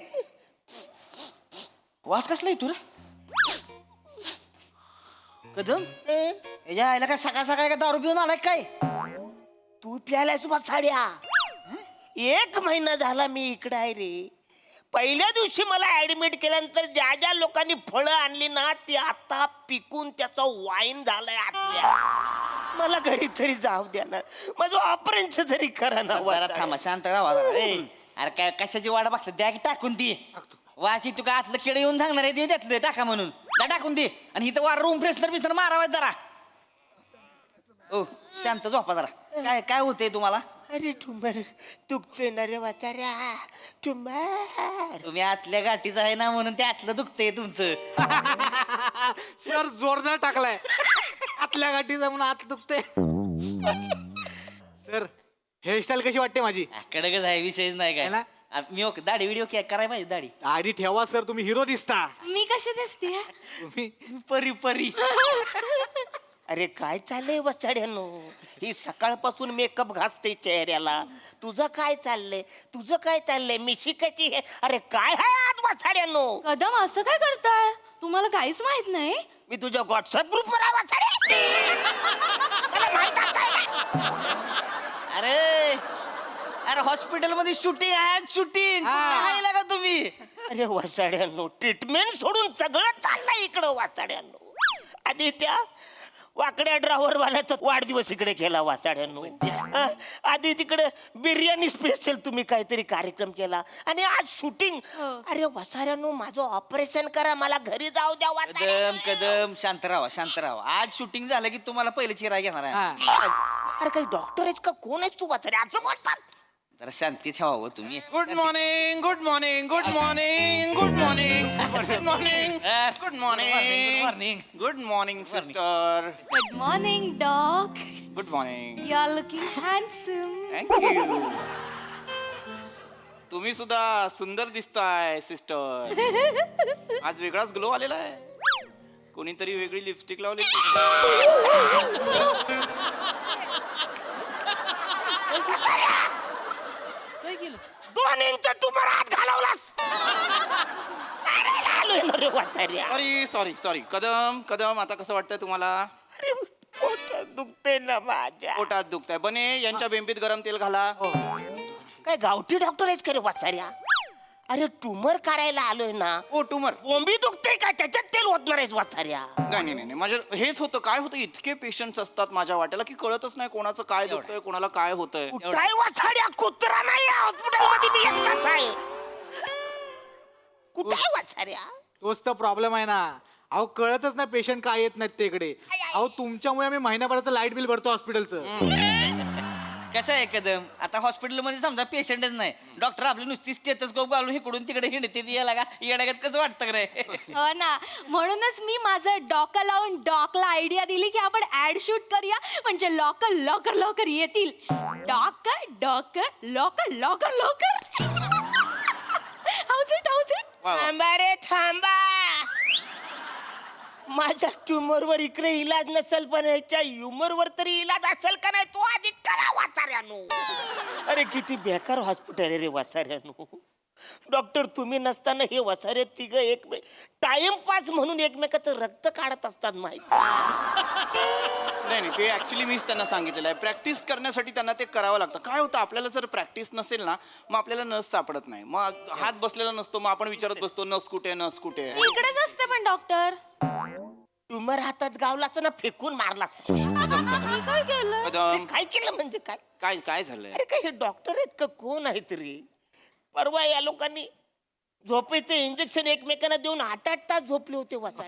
वास कसला येतो रे कदम. याच्या आईला काय सकाळ सकाळ का दारू पिऊन आलाय काय. तू प्यायलायस साड्या. 1 महिना झाला मी इकडे आहे रे. पहिल्या दिवशी मला ऍडमिट केल्यानंतर ज्या ज्या लोकांनी फळं आणली ना ती आता पिकून त्याचं वाईन झालंय आतल्या. मला घरी तरी जाऊ द्या ना, माझं ऑपरेशन तरी करा ना. जरा थांबा, शांत राहा जरा. अरे काय कशाची वाट बघतात, द्या की टाकून ती. वाशी तू काय आतलं किडे येऊन सांगणार आहे त्यातलं टाका म्हणून. त्या टाकून दे आणि इथं वार रूम फ्रेशनर मारावा जरा. ओ शांत झोपा जरा. काय होतंय तुम्हाला. अरे ठुंबर दुखतोय ना रे वाचाऱ्या. ठुंबर तुम्ही आतल्या गाठीचं आहे ना म्हणून ते आतलं दुखतंय तुमचं. सर जोरदार टाकलाय. आतल्या गाठीचा म्हणून आत दुखते. सर हेअरस्टाईल कशी वाटते माझी. कडकच आहे, विषयच नाही है ना? काय. मी दाढी व्हिडिओ करायला पाहिजे. दाढी आधी ठेवा सर, तुम्ही हिरो दिसता. मी कशी दिसते. तुम्ही परी परी. अरे काय चाललंय वसाड्यानो. ही सकाळपासून मेकअप घासते चेहऱ्याला. तुझं काय चाललंय मिशी कशी आहे. अरे काय आहे आज वसाड्यानो. कदम असं काय करताय, तुम्हाला काहीच माहित नाही. मी तुझ्या व्हॉट्सअप ग्रुपवर आहे वसाडे. मला माहितच आहे. अरे हॉस्पिटलमध्ये शूटिंग आहे, शूटिंग का तुम्ही. अरे वसाड्यानो ट्रीटमेंट सोडून सगळं चाललंय इकडं वाचाड्यानो. आधी त्या वाकड्या ड्रायव्हरवाल्याचा वाढदिवस इकडे केला वाचाड्यानो. आधी तिकडे बिर्याणी स्पेशल तुम्ही काहीतरी कार्यक्रम केला आणि आज शूटिंग. अरे वसाड्यानो माझं ऑपरेशन करा, मला घरी जाऊ द्या. कदम शांत राहा. आज शूटिंग झालं की तुम्हाला पहिले चिराय घेणार आहे. अरे काही डॉक्टर आहेस का कोण आहेस तू वाचाडे असं बोलतात. जरा शांती ठेवावं तुम्ही. Good morning good morning good morning good morning good morning good morning good morning sister. Good morning dog. Good morning. You are looking handsome. Thank you. तुम्ही सुद्धा सुंदर दिसताय सिस्टर. आज वेगळाच ग्लो आलेला आहे. कोणीतरी वेगळी लिपस्टिक लावली. दोन इंच ट्यूमर आत घालवलास. अरे आलोय ना रे वाचाऱ्या. Sorry sorry sorry. कदम आता कसं वाटतंय तुम्हाला. अरे पोट दुखते ना माझ्या. पोटात दुखतंय. बने यांच्या बेंबीत गरम तेल घाला. काय गावठी डॉक्टर आहेस का रे वाचाऱ्या? अरे ट्युमर काढायला आलोय ना. ओ ट्युमर. बोंबी दुखते का त्याच्यात तेल ओतणार आहेस वाचाऱ्या? नाही नाही नाही माझ्या हेच होतं. काय होतं, इतके पेशंट्स असतात माझ्या वाट्याला की कळतच नाही कोणाचं काय दुखतंय, कोणाला काय होतंय. काय वाचाड्या? कुत्रा नाही हॉस्पिटल मध्ये, मी एकटाच आहे. कुठे वाचाऱ्या? तोच तर प्रॉब्लेम आहे ना. अहो कळतच नाही पेशंट काय येत नाहीत ते इकडे. अहो तुमच्यामुळे आम्ही महिन्याभराचं लाईट बिल भरतो हॉस्पिटलचं. कसं आहे कदम, आता हॉस्पिटलमध्ये समजा पेशंटच नाही, डॉक्टर आपली नुसती स्टेथोस्कोप घालून इकडून तिकडे हिंडते याला का येण्यागत कसं वाटतं का रे? हो ना, म्हणूनच मी माझं डॉक्टर लावून डॉकला आयडिया दिली की आपण ऍड शूट करूया, म्हणजे लवकर लवकर लवकर येतील. डॉकर डॉकर लवकर लवकर लवकर. हाऊस इट थांबा रे थांबा. माझ्या ट्युमरवर इकडे इलाज नसेल, पण ह्याच्या ह्युमरवर तरी इलाज असेल का नाही, तो आधी करा वाचाऱ्यानो. अरे किती बेकार हॉस्पिटल आहे रे वाचाऱ्यानो. डॉक्टर तुम्ही नसताना हे वाचारे तिघ टाइमपास म्हणून एकमेकाचं रक्त काढत असतात माहिती. नाही नाही, ते ऍक्च्युली मीच त्यांना सांगितलेलं आहे. प्रॅक्टिस करण्यासाठी त्यांना ते करावं लागतं. काय होतं, आपल्याला जर प्रॅक्टिस नसेल ना, मग आपल्याला नस सापडत नाही, मग हात बसलेला नसतो, मग आपण विचारत बसतो नस कुठे नस कुठे. इकडेच असते पण डॉक्टर. ट्युमर हातात गावलाच ना, फेकून मारलाच. मी काय केलं? कदम, काय केलं म्हणजे काय? काय काय झालंय? अरे काय हे डॉक्टर आहेत का कोण आहेत रे? परवा या लोकांनी झोपेचे इंजेक्शन एकमेकांना देऊन 8-8 तास झोपले होते वाचा.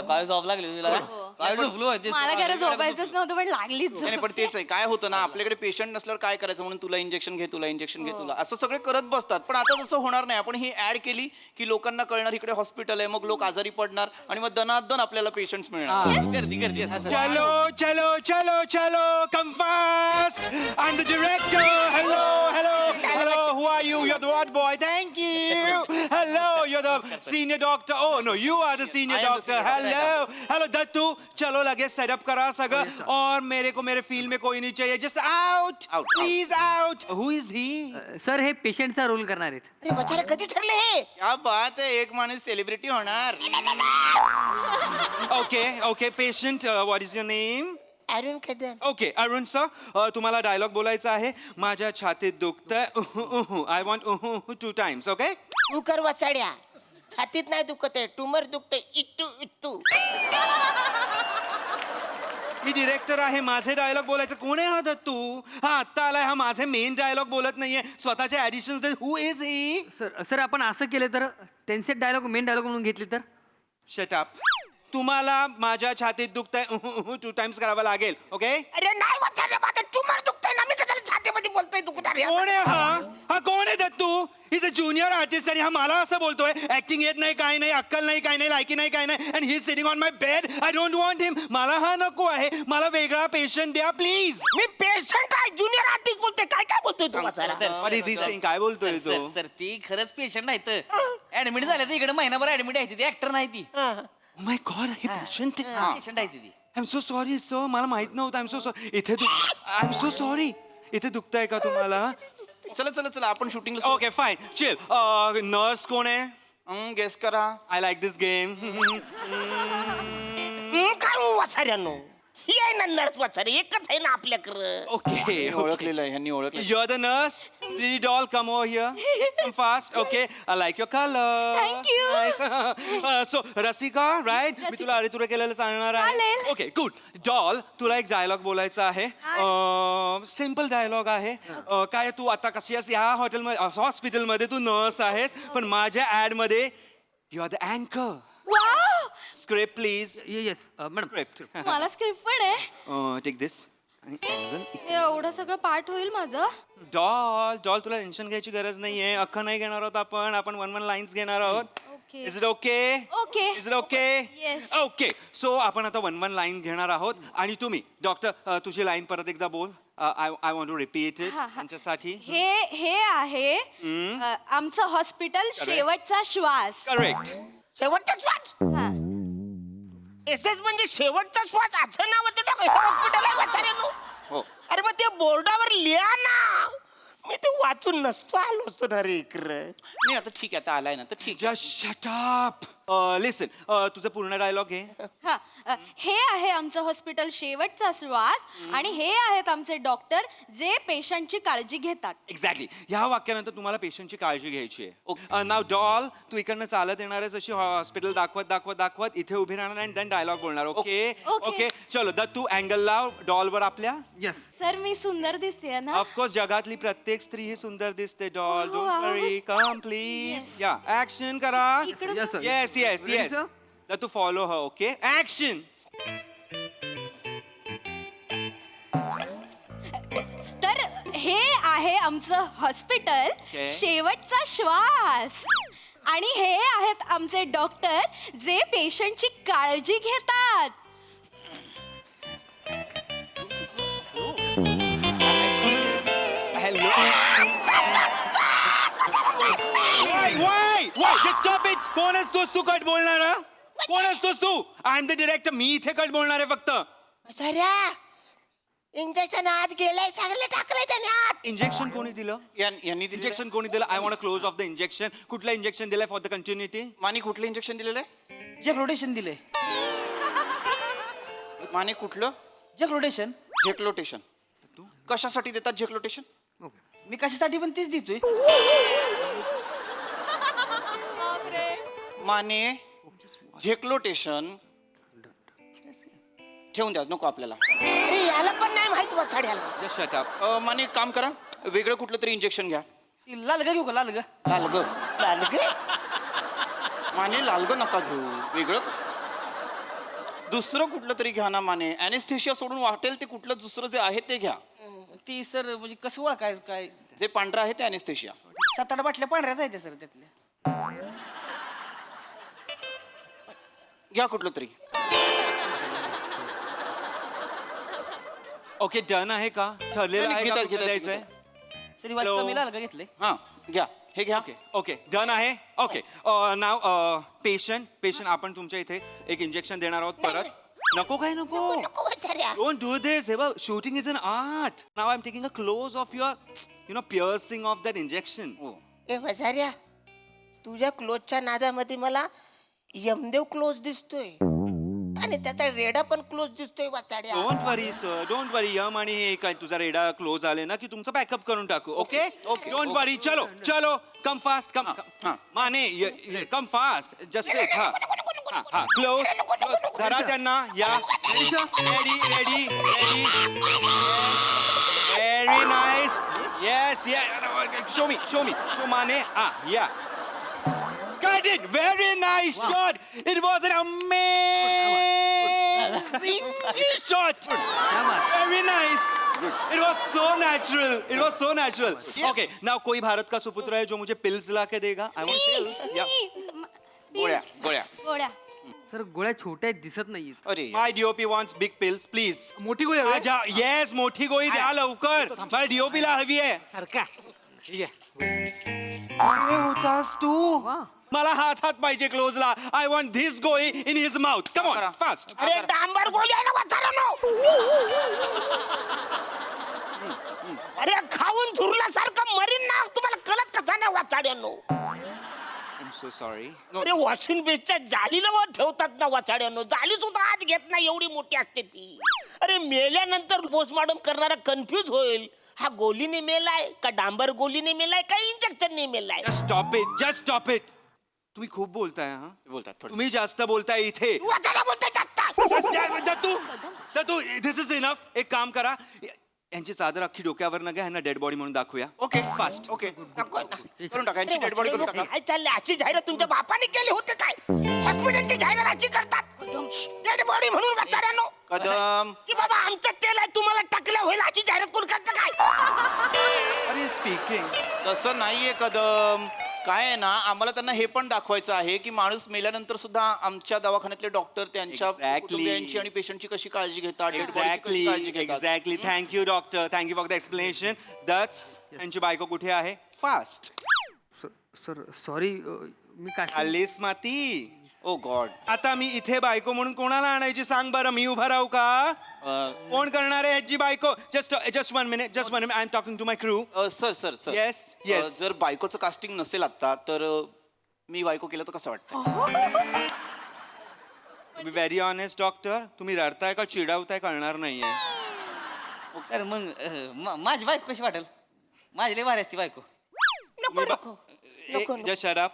काय झोप लागली तुला? काय झोपलो होते? मला खरं झोपायचंच नव्हतं पण लागलीच झोप. नाही पण तेच आहे, काय होतं ना, आपल्याकडे पेशंट नसल्यावर काय करायचं म्हणून तुला इंजेक्शन घे, तुला इंजेक्शन घे, तुला असं सगळे करत बसतात. पण आता तसं होणार नाही. आपण ही ऍड केली की लोकांना कळणार इकडे हॉस्पिटल आहे, मग लोक आजारी पडणार आणि मग दनादन आपल्याला पेशंट्स मिळणार. गर्दी गर्दी चलो चलो चलो चलो come fast. I am the director. Hello hello hello. Who are you? You are the what boy? Thank you. Hello, you are the senior doctor. Oh no, you are the senior doctor. Hello hello Dattu. चलो लगे setup करा सगळं. और मेरे को मेरे field में कोई नहीं चाहिए. Just out please out. Who is he? Sir हे पेशंटचा रोल करणार आहेत. अरे वाचारे कधी ठरले हे? क्या बात आहे, एक माणूस सेलिब्रिटी होणार. Okay okay patient, what is your name? Arun Kadam. Okay Arun sir, तुम्हाला डायलॉग बोलायचा आहे. माझ्या छातीत दुखतंय. I want 2 times. ओके. तू कर वाचाड्या. छातीत नाही दुखत आहे, ट्युमर दुखतंय. It to it to. मी डिरेक्टर आहे, माझे डायलॉग बोलायचं. कोण आहे हा दत्तू? हा आत्ता आलाय, हा माझे मेन डायलॉग बोलत नाहीये, स्वतःचे ऍडिशन्स. हु इज ही? सर आपण असं केलं तर त्यांचे डायलॉग मेन डायलॉग म्हणून घेतले तर? Shut up. तुम्हाला माझ्या छातीत दुखतंय 2 times करावं लागेल. ओके. अरे नाही वाचारे, माझं ट्युमर दुखतंय ना, मी कशाला छातीमध्ये बोलतोय दुखणार आहे? कोण आहे हा? हा कोण आहे Dattu? Is a junior artist आणि हा मला असं बोलतोय ऍक्टिंग येत नाही, काय नाही, अक्कल नाही, काय नाही, लायकी नाही, काय नाही. And he is sitting on my bed. I don't want him. मला हा नको आहे, मला वेगळा पेशंट द्या प्लीज. मी पेशंट आहे, ज्युनियर आर्टिस्ट बोलतोय. काय काय बोलतोय तू वाचारा? What is he saying? काय बोलतोय तो? सर ती खरंच पेशंट नाही तर ऍडमिट झाले तर इकडे महिनाभर ऍडमिट आहे ती ऍक्टर नाही ती. माय गॉड, हे पेशंट आहे. पेशंट आहे ती. I am so sorry sir, मला माहित नव्हतं. I am so sorry. I am so sorry. इथे दुखतंय का तुम्हाला? चला चला चला, आपण शूटिंगला. Okay fine chill. नर्स कोण आहे? गेस करा. I like this game. काय वाचाऱ्यानो? ही आहे ना नर्स वाचारे, एकच आहे ना आपल्याकडं. ओके ओळखलेलं आहे, ह्यांनी ओळखलं. You're the nurse. Pretty doll, come over here. Come fast. Okay. I like your color. Thank you. Nice. So, Rasika, right? मी तुला अरे तुरे केलेलं सांगणार आहे. चालेल. Okay good. डॉल, तुला एक डायलॉग बोलायचा आहे. सिम्पल डायलॉग आहे. काय तू आता कशी आहेस? ह्या हॉस्पिटलमध्ये तू नर्स आहेस, पण माझ्या ऍड मध्ये यू आर द अँकर. Wow, script please. Yes madam. Script. मला स्क्रिप्ट पण आहे. टेक दिस. एवढं सगळं पाठ होईल माझं? डॉल तुला टेन्शन घ्यायची गरज नाहीये. अख्खं नाही घेणार आहोत आपण 1 लाईन्स घेणार आहोत. Okay. Is it okay? Okay. Is it okay? Yes. Okay. So आपण आता 1 लाईन घेणार आहोत आणि तुम्ही डॉक्टर तुझी लाईन परत एकदा बोल. I want to repeat it त्यांच्यासाठी. हे आहे आमचं हॉस्पिटल शेवटचा श्वास. करेक्ट. शेवटचा श्वास. हा. एसएस म्हणजे शेवटचा श्वास असं नाव होतं हॉस्पिटल आहे वाचाऱ्यानो. हो. अरे मग ते बोर्डावर लिहा ना. मी ते वाचून नसतो आलो असतो ना रे इकडं. नाही आता ठीक आहे, आता आलाय ना तर ठीक आहे. Just shut up. लिसन तुझं पूर्ण डायलॉग आहे. हा हे आहे आमचं हॉस्पिटल शेवटचा श्वास आणि हे आहेत आमचे डॉक्टर जे पेशंटची काळजी घेतात. एक्झॅक्टली. ह्या वाक्यानंतर तुम्हाला पेशंटची काळजी घ्यायची आहे. नाव डॉल तू इकडनं चालत येणार आहेस अशी हॉस्पिटल दाखवत इथे उभी राहणार आणि देन डायलॉग बोलणार. Okay Okay. ओके चलो तू अँगल लाव डॉलवर आपल्या. सर मी सुंदर दिसते ना. ऑफकोर्स जगातली प्रत्येक स्त्री ही सुंदर दिसते. Doll Oh, don't wow. Worry come please. या ऍक्शन करा. इकडून येस येस येस तू फॉलो ह. Okay action. तर हे आहे आमचं हॉस्पिटल Okay. शेवटचा श्वास आणि हे आहेत आमचे डॉक्टर जे पेशंटची काळजी घेतात. Hello. Why just stop it. कोण असतोस तू कट बोलणार? कोण असतोस तू? I am the director. मी इथे कट बोलणार आहे फक्त. इंजेक्शन आत गेलंय सगळं टाकलंय त्याने आत. इंजेक्शन कोणी दिलं? यांनी दिलेलं इंजेक्शन कोणी दिलं? I want close of the injection. कुठलं इंजेक्शन दिलंय फॉर द कंटिन्युटी? माने कुठलं इंजेक्शन दिलेलं आहे? जग रोटेशन दिले. माने कुठलं? जग रोटेशन. झेक्लोटेशन. कशासाठी देतात झेक्लोटेशन? मी कशासाठी पण तीच देतोय. माने झेक्लोटेशन ठेवून द्या नको आपल्याला. अरे याला पण नाही माहित वाचाड्याला. Just shut up. माने एक काम करा वेगळं कुठलं तरी इंजेक्शन घ्या. लालग घेऊ का लालग? लालग. लालग माने लालग नका घेऊ वेगळं दुसरं कुठलं तरी घ्या ना माने. ॲनेस्थेशिया सोडून वाटेल ते कुठलं दुसरं जे आहे ते घ्या. ती सर म्हणजे कसं ओळखाय काय? जे पांढरं आहे ते ॲनेस्थेशिया. 7-8 बाटल्या पांढऱ्याच आहेत सर त्यातल्या. घ्या कुठलं तरी. ओके डन आहे का? ठरलेलं आहे का? घेतात, कुठलं घेतात, द्यायचंय? सरी वाजता Hello. मी लालग घेतले. हां घ्या हे घ्या. ओके ओके डन आहे. ओके नाव पेशंट आपण तुमच्या इथे एक इंजेक्शन देणार आहोत परत. नको काय नको. Don't do this. हे बघ shooting is an art. Now I am taking a close of your piercing of that injection. ए वसाऱ्या तुझ्या क्लोजच्या नादामध्ये मला यमदेव क्लोज दिसतोय आणि त्याचा रेडा पण क्लोज दिसतोय वाचाड्या. Don't worry sir don't worry. Yama आणि हे काय तुझा रेडा क्लोज आले ना की तुमचं पॅकअप करून टाकू. Okay don't worry. चलो चलो come fast come. Mane come fast just set. हा क्लोज धरा त्यांना. या ready ready ready. Very nice. Yes yes show Mane. या got it. Very nice shot. It was an amazing shot. Very nice. It was so natural. Okay, now कोई भारत का सुपुत्र है जो मुझे pills ला के देगा? I want pills. Yeah. गोळ्या. गोळ्या. सर गोळ्या छोट्या दिसत नाहीत. अरे My DOP wants big pills, please. मोठी गोळी आजा येस मोठी गोळी द्या लवकर. मला DOP ला हवी आहे. सारखा. कुठे होतास तू? मला हात पाहिजे क्लोजला. आय वॉन्ट धिस गोळी in his mouth. Come on fast. अरे डांबर गोळी आहे ना वाचाड्यानो. अरे खाऊन झुरल्यासारखं मरीन ना. तुम्हाला कळत कसा नाही वाचाड्यानो. I am so sorry. अरे वॉशिंग बेसच्या जालीला वर ठेवतात ना वाचाड्यानो. जाली सुद्धा आत घेत नाही एवढी मोठी असते ती. अरे मेल्यानंतर पोस्टमॉर्टम करणारा कन्फ्यूज होईल. हा गोलीने मेलाय का डांबर गोलीने मेलाय का इंजेक्शनने मेलाय. Just stop it. तुम्ही खूप बोलताय. हा बोलतात थोडं. तुम्ही जास्त बोलताय इथे. तू वाचायला बोलतोय दत्तू दिस इज इनफ. एक काम करा यांची चादर अख्खी डोक्यावर न घ्या. ह्यांना डेड बॉडी म्हणून दाखवूया. Okay fast. ओके करून टाका यांची डेड बॉडी करून टाका. काय चाललंय. अशी जाहिरात तुमच्या बापाने केली होते काय? हॉस्पिटलची जाहिरात अशी करतात डेड बॉडी म्हणून वाचाड्यानो. कदम की बाबा आमचं तेल आहे तुम्हाला टाकलं होईल अशी जाहिरात कोण करतं काय? अरे स्पीकिंग. तसं नाहीये कदम. काय आहे ना आम्हाला त्यांना हे पण दाखवायचं आहे की माणूस मेल्यानंतर सुद्धा आमच्या दवाखान्यातले डॉक्टर त्यांच्या Exactly. कुटुंबियांची आणि पेशंटची कशी काळजी घेतात dead body ची कशी काळजी घेतात. Exactly. Thank you doctor. Thank you for the explanation. That's यांची बायको कुठे आहे? फास्ट. सर सॉरी मी काय आलीस माती. ओ गॉड. आता मी इथे बायको म्हणून कोणाला आणायची सांग बरं. मी उभा राहू का? कोण करणार आहे ह्याची बायको? Just one minute I am talking to my crew. Sir Yes, yes. जर बायकोचं कास्टिंग नसेल आता तर मी बायको केलं तर कसं वाटतं? बी व्हेरी ऑनेस्ट डॉक्टर, तुम्ही रडताय का चिडावताय कळणार नाहीये. सर मग माझी बायको कशी वाटेल? माझी लय भारी असते बायको. Just shut up.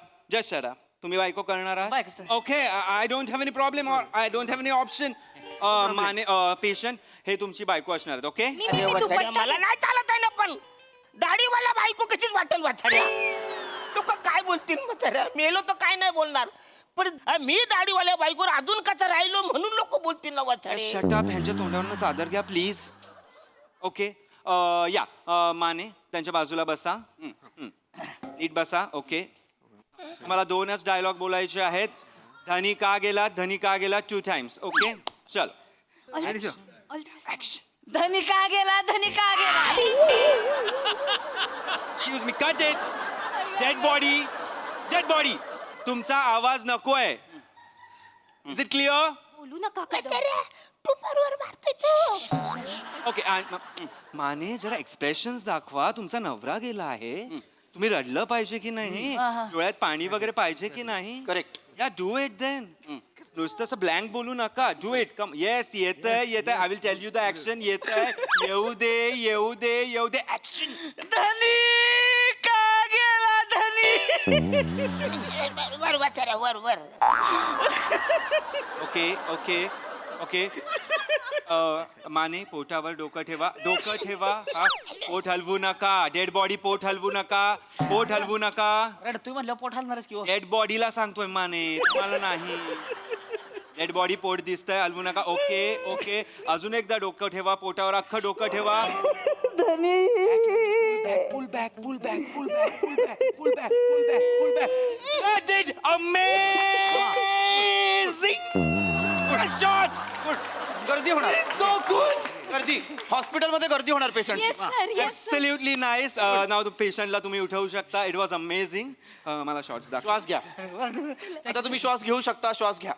तुम्ही बायको करणार बायको, आहात? sir. Okay, I don't have any problem or I don't have any option. Mane patient हे तुमची बायको असणार आहेत. ओके, मला नाही चालत आहे ना, पण दाढीवाला बायको कशीच वाटेल वाचाऱ्या? लोक काय बोलतील म्हाताऱ्या? मेलो तर काय नाही बोलणार, पण मी दाढीवाल्या बायकोवर अजून कसा राहिलो म्हणून लोक बोलतील ना वाचारे. Shut up. ह्यांच्या तोंडावरनं चादर घ्या प्लीज. ओके, या माने त्यांच्या बाजूला बसा. नीट बसा. ओके, मला 2च डायलॉग बोलायचे आहेत. धनी का गेला, धनी का गेला 2 times. ओके, चल. धनी का गेला, धनी का गेला. Excuse me, cut it. Dead body. तुमचा आवाज नकोय. Is it clear? बोलू नका ओके, माने जरा एक्सप्रेशन्स दाखवा. तुमचा नवरा गेला आहे, तुम्ही रडलं पाहिजे की नाही? डोळ्यात पाणी वगैरे पाहिजे की नाही? करेक्ट. या डू इट देन. नुसतं असं ब्लँक बोलू नका. Do it. कम. येस, येत आहे. I will tell you the action. येत आहे. येऊ दे ऍक्शन. धनी का गेला, धनी. वर वाचाऱ्या, वर. ओके. माने पोटावर डोकं ठेवा. हा, पोट हलवू नका. डेड बॉडी पोट हलवू नका. रडतोय म्हणलं पोट हलणारच की हो. डेड बॉडीला सांगतोय माने, तुम्हाला नाही. डेड बॉडी पोट दिसतंय, हलवू नका. ओके. अजून एकदा डोकं ठेवा. पोटावर अख्खं डोकं ठेवा. Pull back. गर्दी होणार. So good. गर्दी. हॉस्पिटलमध्ये गर्दी होणार patient. Yes sir yes. Absolutely nice. नाव पेशंटला तुम्ही उठवू शकता. It was amazing. मला शॉर्ट्स दाखवा. श्वास घ्या. आता तुम्ही श्वास घेऊ शकता. श्वास घ्या.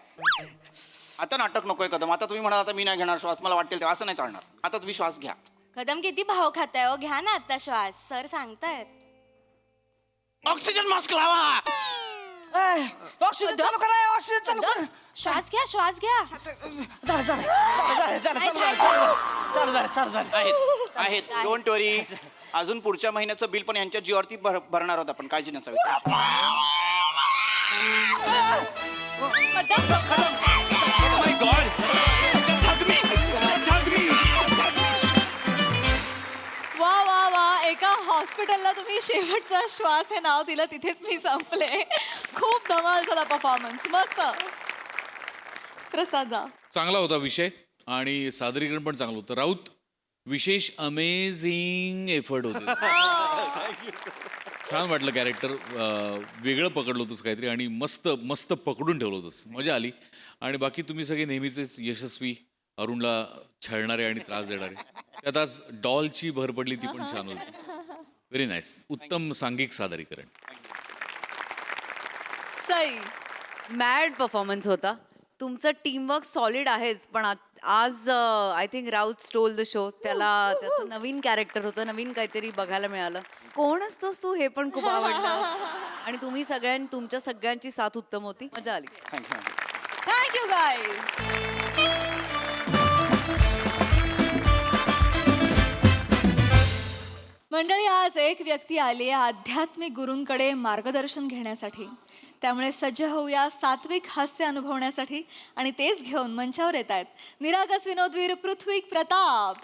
आता नाटक नकोय कदम. आता तुम्ही म्हणाल आता मी नाही घेणार श्वास, मला वाटेल तेव्हा. असं नाही चालणार. आता तुम्ही श्वास घ्या. कदम किती भाव खाताय हो, घ्या ना आता श्वास. सर सांगतायत. ऑक्सिजन मास्क लावा. ऑक्सिजन चालू करा. ऑक्सिजन चालू कर. श्वास घ्या. चालू झालं. आहेत. डोंट वरी. अजून पुढच्या महिन्याचं बिल पण यांच्या जीवावरती भरणार आहोत आपण. काळजी नसावी. माय गॉड. Just hug me. वा एका हॉस्पिटलला तुम्ही शेवटचा श्वास हे नाव दिलं, तिथेच मी संपले. खूप धमाल झाला परफॉर्मन्स. मस्त. प्रसाद चांगला होता विषय आणि सादरीकरण पण चांगलं होतं. राऊत, विशेष अमेझिंग एफर्ट होते. छान वाटलं. कॅरेक्टर वेगळं पकडलं होतंस काहीतरी आणि मस्त पकडून ठेवलं होतंस. मजा आली. आणि बाकी तुम्ही सगळे नेहमीचेच यशस्वी, अरुणला छळणारे आणि त्रास देणारे. त्यात आज डॉलची भर पडली, ती पण छान होती. Very nice. उत्तम सांघिक सादरीकरण. सई मॅड परफॉर्मन्स होता. तुमचं टीमवर्क सॉलिड आहेच, पण आज I think Raut stole the show. त्याचं नवीन कॅरेक्टर होतं, नवीन काहीतरी बघायला मिळालं. कोण असतोस तू हे पण खूप आवडलं. आणि तुमच्या सगळ्यांची साथ उत्तम होती. मजा आली. Thank you guys. मंडळी, आज एक व्यक्ती आली आहे आध्यात्मिक गुरूंकडे मार्गदर्शन घेण्यासाठी. त्यामुळे सज्ज होऊया सात्विक हास्य अनुभवण्यासाठी. आणि तेच घेऊन मंचावर येत आहेत निरागस विनोदवीर पृथ्वी प्रताप,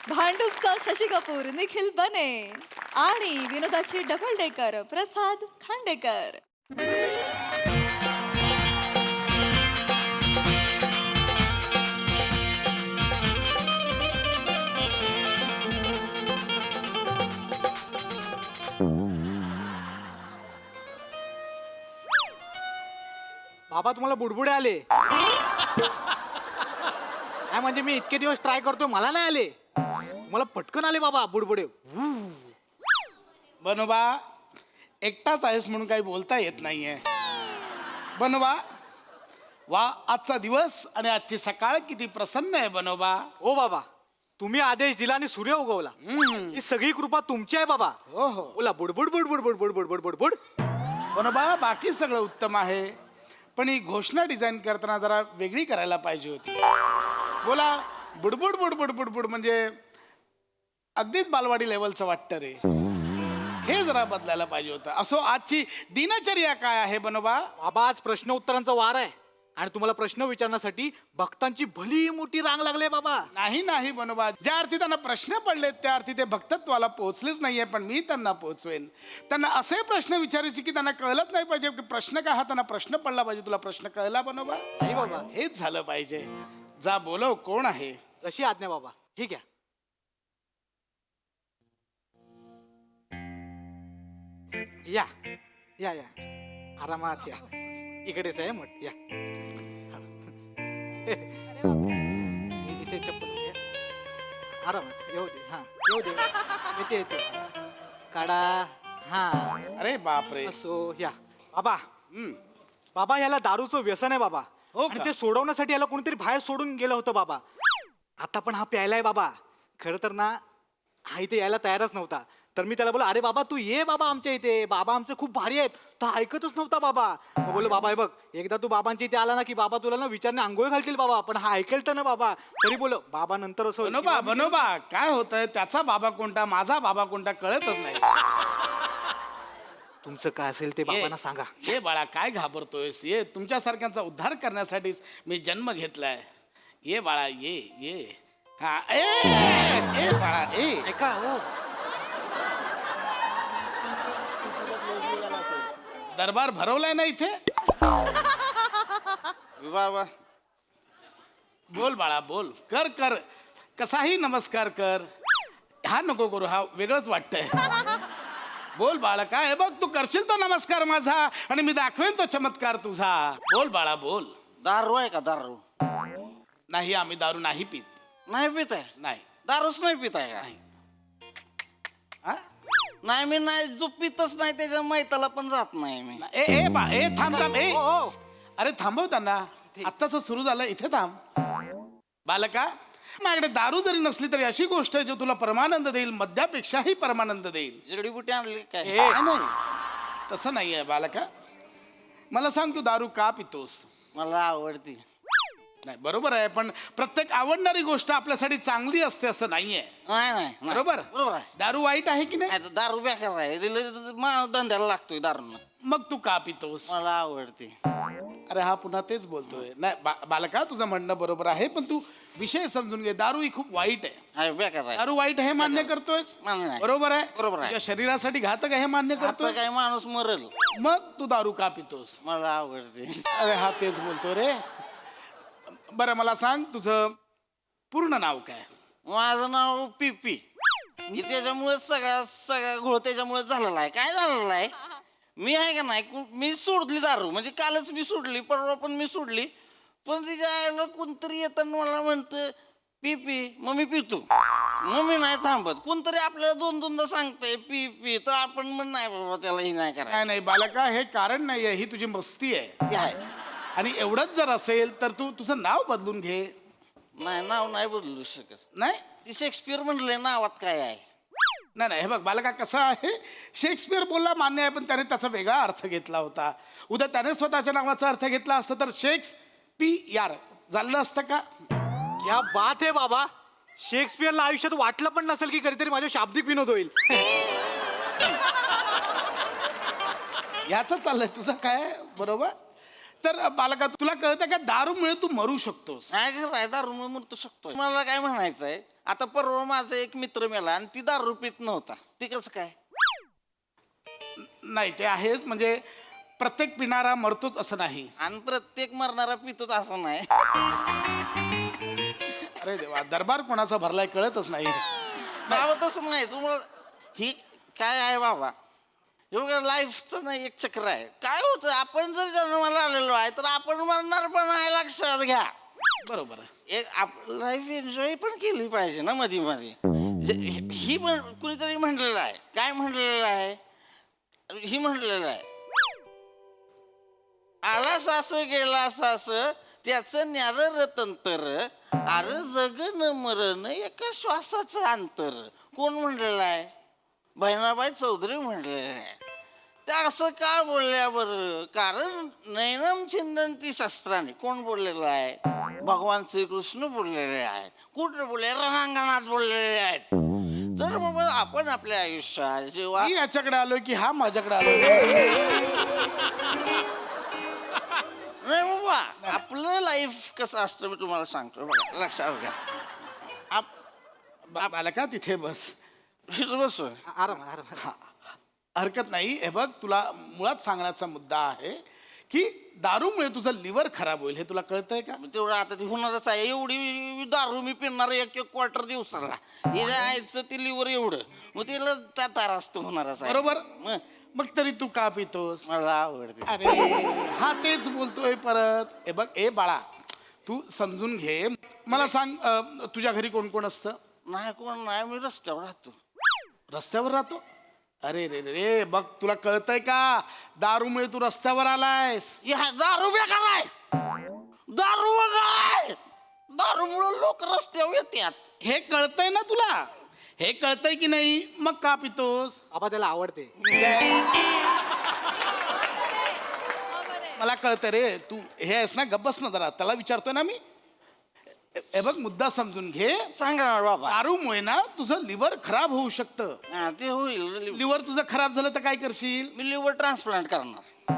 भांडूपचा शशी कपूर निखिल बने आणि विनोदाची डबल डेकर प्रसाद खांडेकर. बाबा तुम्हाला बुडबुडे आले? काय म्हणजे मी इतके दिवस ट्राय करतोय, मला नाही आले. मला पटकन आले बाबा बुडबुडे. बनोबा एकटाच आहेस म्हणून काही बोलता येत नाहीये. बनोबा वा, आजचा दिवस आणि आजची सकाळ किती प्रसन्न आहे बनोबा. हो बाबा, तुम्ही आदेश दिला आणि सूर्य उगवला. ही सगळी कृपा तुमची आहे बाबा. हो हो. बोला बुडबुड बुडबुड बुडबुड बुडबुड बुडबुड. बनोबा बाकी सगळं उत्तम आहे, पण ही घोषणा डिझाईन करताना जरा वेगळी करायला पाहिजे होती. बोला, बुडबुड बुडबुड बुडबुड म्हणजे अगदीच बालवाडी लेवलचं वाटतं रे. हे जरा बदलायला पाहिजे होतं. असो, आजची दिनचर्या काय आहे बनोबा? बाबा आज प्रश्न उत्तरांचा वार आहे आणि तुम्हाला प्रश्न विचारण्यासाठी भक्तांची भली मोठी रांग लागली बाबा. नाही नाही बनोबा, ज्या अर्थी त्यांना प्रश्न पडलेत त्या अर्थी ते भक्तत्वाला पोहोचलेच नाहीये, पण मी त्यांना पोहोचवेन. त्यांना असे प्रश्न विचारायचे की त्यांना कळलंच नाही पाहिजे की प्रश्न काय, हा त्यांना प्रश्न पडला पाहिजे. तुला प्रश्न कळला बनोबा? नाही बाबा. हेच झालं पाहिजे. जा बोलव, कोण आहे? जशी आज्ञा बाबा. ठीक आहे. या या या आरामात या. इकडेच आहे मठ. या इथे चप्पल घ्या. आरामात येऊ दे. हा येऊ दे. येते येते. काढा. हा अरे बापरे. असो. या बाबा. बाबा याला दारूचं व्यसन आहे बाबा. हो आणि का? ते सोडवण्यासाठी याला कोणीतरी बाहेर सोडून गेलं होतं बाबा. आता पण हा प्यायलाय बाबा. खरं तर ना हा इथे यायला तयारच नव्हता. तर मी त्याला बोला, अरे बाबा तू ये बाबा आमच्या इथे, बाबा आमचे खूप भारी आहेत. तर ऐकतच नव्हता बाबा. मग बोललो, बाबा हे बघ, एकदा तू बाबांच्या इथे आला ना की बाबा तुला ना विचारणे आंघोळ घालतील बाबा. पण हा ऐकेल तर ना बाबा. तरी बोलो बाबा नंतर असं होईल की बनोबा बाबा- बनोबा काय होतंय, त्याचा बाबा कोणता माझा बाबा कोणता कळतच नाही. तुमचं काय असेल ते बाबांना सांगा. ये बाळा, काय घाबरतोयस? ये, तुमच्यासारख्यांचा उद्धार करण्यासाठीच मी जन्म घेतलाय. ये बाळा, ये ये. हा ए बाळा ए. ऐका हो. दरबार भरवलाय ना इथे? बाबा बोल बाळा बोल. कर कर कसाही नमस्कार कर. हा नको करू, हा वेगळंच वाटतंय. बोल बाळा, काय आहे बघ, तू करशील तो नमस्कार माझा आणि मी दाखवेन तो चमत्कार तुझा. बोल बाळा बोल. दारू आहे का दारू? नाही, आम्ही दारू नाही पित. नाही पित आहे? नाही. दारूच नाही पित आहे का? हा? नाही मी नाही, जो पितच नाही त्याच्या मैताला पण जात नाही मी. ए ए बा ए थांब थांब ए. अरे थांबव त्यांना. आत्ताच सुरू झालं, इथे थांब. बालका, माझ्याकडे दारू जरी नसली तरी अशी गोष्ट आहे जो तुला परमानंद देईल, मद्यापेक्षाही परमानंद देईल. जडीबुटी आणली काय? नाही, तसं नाही आहे बालका. मला सांग, तू दारू का पितोस? मला आवडती. नाही, बरोबर आहे, पण प्रत्येक आवडणारी गोष्ट आपल्यासाठी चांगली असते असं नाहीये. नाही नाही नाही. बरोबर बरोबर आहे. दारू वाईट आहे की नाही? नाही तर दारू बेकार आहे. दिलं माणूस धंद्याला लागतोय दारूनं. मग तू का पितोस? मला आवडते. अरे हा पुन्हा तेच बोलतोय. नाही बालका, तुझं म्हणणं बरोबर आहे, पण तू विषय समजून घे. दारू ही खूप वाईट आहे. आहे बेकार आहे. दारू वाईट आहे मान्य करतोयस? मान्य आहे. बरोबर आहे. बरोबर आहे. तुझ्या शरीरासाठी घातक आहे हे मान्य आता करतोय. काय माणूस मरल. मग तू दारू का पितोस? मला आवडते. अरे हा तेच बोलतोय रे. बरं मला सांग, तुझं पूर्ण नाव काय? माझं नाव पीपी. त्याच्यामुळे सगळा घोळ त्याच्यामुळे झालेला आहे. काय झालेला आहे, मी आहे का नाही, मी सोडली दारू. म्हणजे कालच मी सोडली, परवा पण मी सोडली. पण तिच्या आईला कोणतरी येताना मला म्हणतं पी मग मी पितो. मग मी नाही थांबत. कोणतरी आपल्याला दोनदा सांगतंय पी तर आपण म्हण नाही बाबा त्याला ही नाही करायचं. नाही नाही बालका, हे कारण नाहीये, ही तुझी मस्ती आहे. आणि एवढंच जर असेल तर तू तुझं नाव बदलून घे. नाही नाव नाही बदलू शकत. नाही ती शेक्सपियर म्हणलंय नावात काय आहे. नाही नाही, हे बघ बालका, कसं आहे, शेक्सपियर बोलला मान्य आहे, पण त्याने त्याचा वेगळा अर्थ घेतला होता. उद्या त्याने स्वतःच्या नावाचा अर्थ घेतला असता तर शेक्सपियर झालं असतं का? क्या बात आहे बाबा. शेक्सपियरला आयुष्यात वाटलं पण नसेल की कधीतरी माझ्या शाब्दिक विनोद होईल. याच चाललंय तुझं काय. बरोबर. तर बालका, तुला कळतं का, दारूमुळे तू मरू शकतोस? नाही खरं दारू मरतो शकतो. मला काय म्हणायचंय, आता परवा माझा एक मित्र मेला आणि ती दारू पित नव्हता. ते कसं काय? नाही, ते आहेच, म्हणजे प्रत्येक पिणारा मरतोच असं नाही. आणि प्रत्येक मरणारा पितोच असं नाही. अरे देवा, दरबार कोणाचा भरलाय कळतच नाही. बाबा तसं नाही. तुम्हाला ही काय आहे बाबा, एवढं लाईफचं नाही एक चक्र आहे. काय होतं, आपण जर जन्माला आलेलो आहे तर आपण मरणार पण आहे, लक्षात घ्या. बरोबर आहे. एक लाईफ एन्जॉय पण केली पाहिजे ना मध्ये मध्ये. ही कुणीतरी म्हणलेलं आहे. काय म्हणलेलं आहे, ही म्हणलेलं आहे, आला सास गेला सास त्याचं न्यार रतंतर, अरे जगन मरण एका श्वासाचं अंतर. कोण म्हणलेलं आहे? बहिणाबाई चौधरी म्हणलेलं आहे. त्या असं का बोलल्या बरं? कारण नैनम छिंदंती शस्त्राने कोण बोललेलं आहे? भगवान श्रीकृष्ण बोललेले आहेत. कुठे बोलले? रणांगणात बोललेले आहेत. तर बाबा आपण आपल्या आयुष्यात जेव्हा मी याच्याकडे आलोय की हा माझ्याकडे आलोय? नाही बाबा आपलं लाईफ कसं असतं मी तुम्हाला सांगतो बघा लक्षात घ्या. बालका तिथे बस. बस आराम आराम. हा, हरकत नाही. हे बघ तुला मुळात सांगण्याचा मुद्दा आहे की दारूमुळे तुझं लिव्हर खराब होईल हे तुला कळतंय का? तेवढं आता ती होणारच आहे. एवढी दारू मी पिणार एक क्वार्टर दिवसाला हे जायचं ते लिव्हर एवढं मग तिला तार असतं होणारच आहे. बरोबर. मग मग तरी तू का पितोस? मला आवडते. अरे हा तेच बोलतोय परत. हे बघ ए बाळा तू समजून घे. मला सांग तुझ्या घरी कोण कोण असतं? नाही कोण नाही मी रस्त्यावर राहतो. रस्त्यावर राहतो? अरे रे रे बघ तुला कळतंय का दारूमुळे तू रस्त्यावर आलायस? दारू बेकार आहे. दारू काय दारूमुळे लोक रस्त्यावर येतात. हे कळतंय ना तुला? हे कळतंय की नाही? मग का पितोस? बाबा त्याला आवडते. मला कळतं रे तू हे आहेस ना. गप्पस ना जरा. त्याला विचारतोय ना मी. हे बघ मुद्दा समजून घे. सांगा ना बाबा. दारूमुळे ना तुझं लिव्हर खराब होऊ शकतं. ते होईल. लिव्हर तुझं खराब झालं तर काय करशील? मी लिव्हर ट्रान्सप्लांट करणार.